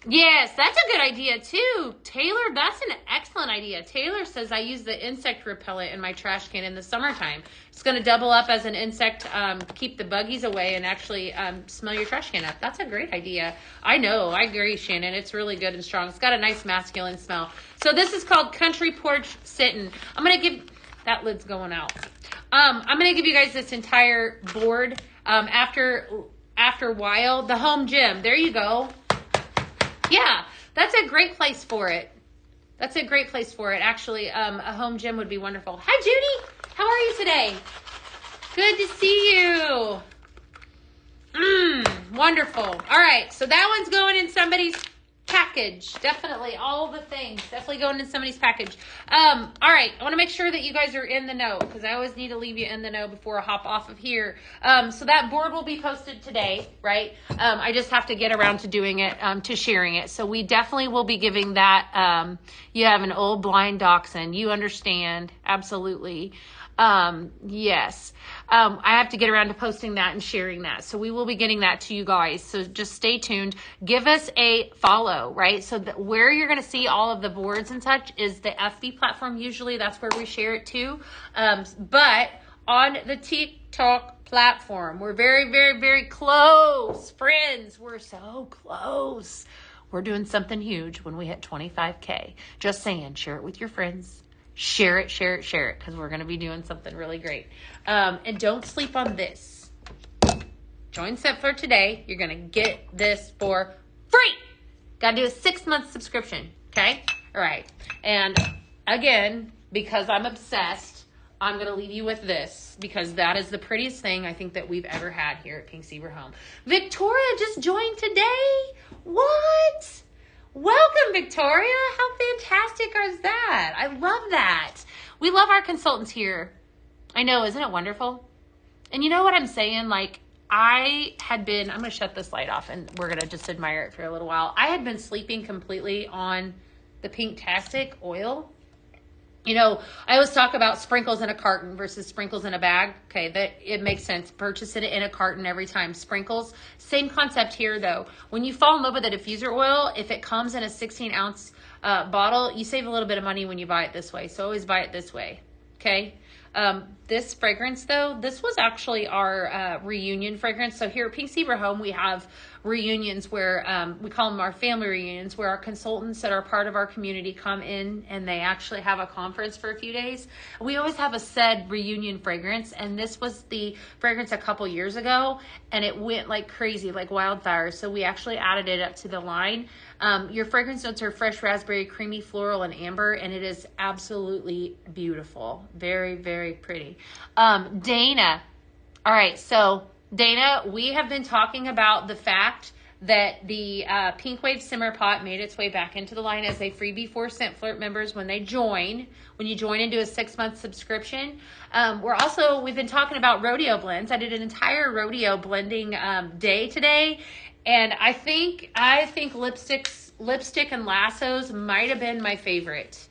Yes, that's a good idea too. Taylor, that's an excellent idea. Taylor says I use the insect repellent in my trash can in the summertime. It's going to double up as an insect, keep the buggies away, and actually smell your trash can up. That's a great idea. I know. I agree, Shannon. It's really good and strong. It's got a nice masculine smell. So this is called Country Porch Sittin'. I'm going to give... That lid's going out. I'm going to give you guys this entire board. After a while, the home gym. There you go. Yeah, that's a great place for it. That's a great place for it. Actually, a home gym would be wonderful. Hi, Judy. How are you today? Good to see you. Wonderful. All right, so that one's going in somebody's package. Definitely, all the things. Definitely going in somebody's package. All right, I want to make sure that you guys are in the know because I always need to leave you in the know before I hop off of here. So that board will be posted today, right? I just have to get around to doing it, to sharing it. So we definitely will be giving that. You have an old blind dachshund. You understand. Absolutely. Yes. I have to get around to posting that and sharing that. So we will be getting that to you guys. So just stay tuned. Give us a follow, right? So where you're going to see all of the boards and such is the FB platform. Usually that's where we share it too. But on the TikTok platform, we're very, very, very close friends. We're so close. We're doing something huge when we hit 25K. Just saying, share it with your friends. Share it, because we're going to be doing something really great. And don't sleep on this. Join Simpler today. You're going to get this for free. Got to do a 6-month subscription, okay? All right. And again, because I'm obsessed, I'm going to leave you with this because that is the prettiest thing I think that we've ever had here at Pink Zebra Home. Victoria just joined today. What? Welcome, Victoria. How fantastic is that? I love that. We love our consultants here. I know, isn't it wonderful? And you know what I'm saying? Like, I'm going to shut this light off and we're going to just admire it for a little while. I had been sleeping completely on the Pinktastic oil. You know, I always talk about sprinkles in a carton versus sprinkles in a bag. Okay, that it makes sense. Purchase it in a carton every time. Sprinkles, same concept here though. When you fall in love with a diffuser oil, if it comes in a 16-ounce bottle, you save a little bit of money when you buy it this way. So always buy it this way. Okay. This fragrance though, this was actually our reunion fragrance. So here at Pink Zebra Home, we have reunions where we call them our family reunions, where our consultants that are part of our community come in and they actually have a conference for a few days. We always have a said reunion fragrance, and this was the fragrance a couple years ago, and it went like crazy, like wildfire. So we actually added it up to the line. Your fragrance notes are fresh raspberry, creamy floral, and amber, and it is absolutely beautiful. Very, very pretty. Dana. All right, so Dana, we have been talking about the fact that the Pink Wave Simmer Pot made its way back into the line as a freebie for Scent Flirt members when you join and do a 6-month subscription. We've been talking about rodeo blends. I did an entire rodeo blending day today, and I think lipstick and lassos might have been my favorite.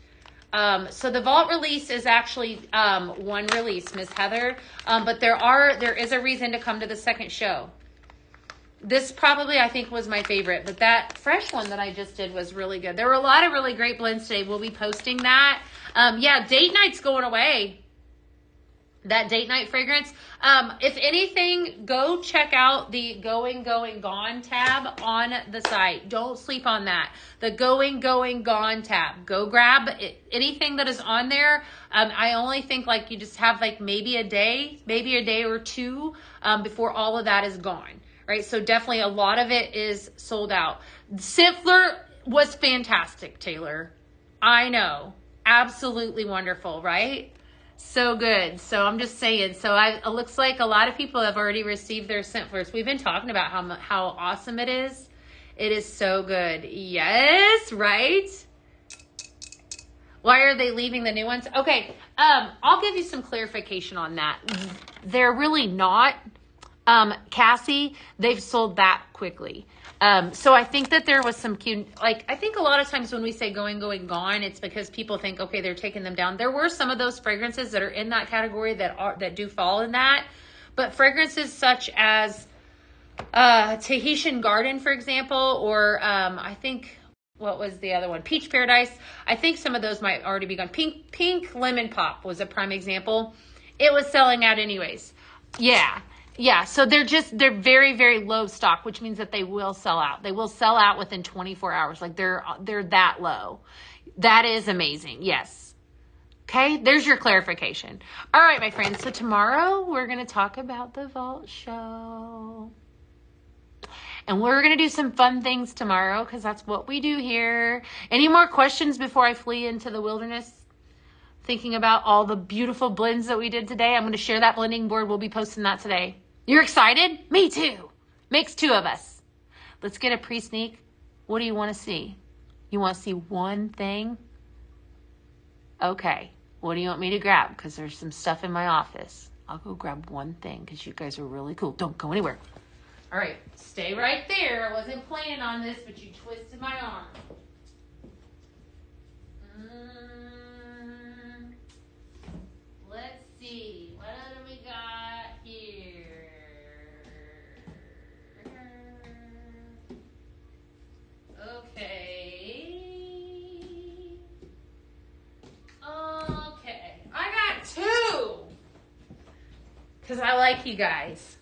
So the vault release is actually one release, Miss Heather, but there is a reason to come to the second show. This probably, I think, was my favorite, but that fresh one that I just did was really good. There were a lot of really great blends today. We'll be posting that. Yeah, date night's going away. That date night fragrance. If anything, go check out the Going Gone tab on the site. Don't sleep on that. The Going Gone tab. Go grab anything that is on there. I only think like you just have like maybe a day or two before all of that is gone. Right? So definitely a lot of it is sold out. Scent Flirt was fantastic, Taylor. I know. Absolutely wonderful, right? So good. So I'm just saying. So it looks like a lot of people have already received their Scent Flirts. We've been talking about how awesome it is. It is so good. Yes, right? Why are they leaving the new ones? Okay, I'll give you some clarification on that. They're really not. Cassie, they've sold that quickly. So I think that there was some cute, like, I think a lot of times when we say going, gone, it's because people think, okay, they're taking them down. There were some of those fragrances that are in that category that do fall in that, but fragrances such as, Tahitian Garden, for example, or, I think, what was the other one? Peach Paradise. I think some of those might already be gone. Pink Lemon Pop was a prime example. It was selling out anyways. Yeah, so they're very, very low stock, which means that they will sell out. They will sell out within 24 hours. Like they're that low. That is amazing. Yes. Okay, there's your clarification. All right, my friends. So tomorrow we're going to talk about the vault show. And we're going to do some fun things tomorrow because that's what we do here. Any more questions before I flee into the wilderness? Thinking about all the beautiful blends that we did today. I'm going to share that blending board. We'll be posting that today. You're excited? Me too. Makes two of us. Let's get a pre-sneak. What do you want to see? You want to see one thing? Okay. What do you want me to grab? Because there's some stuff in my office. I'll go grab one thing because you guys are really cool. Don't go anywhere. All right. Stay right there. I wasn't planning on this, but you twisted my arm. Let's see. What do we got here? Okay. I got two. Because I like you guys.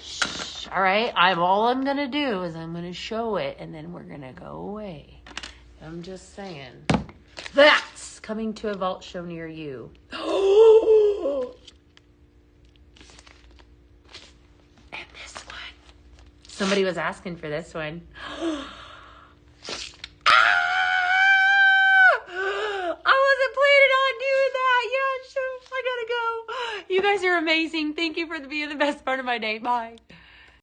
Shh. All right. All I'm going to do is I'm going to show it and then we're going to go away. I'm just saying. That's coming to a vault show near you. And this one. Somebody was asking for this one. You guys are amazing. Thank you for being the best part of my day. Bye.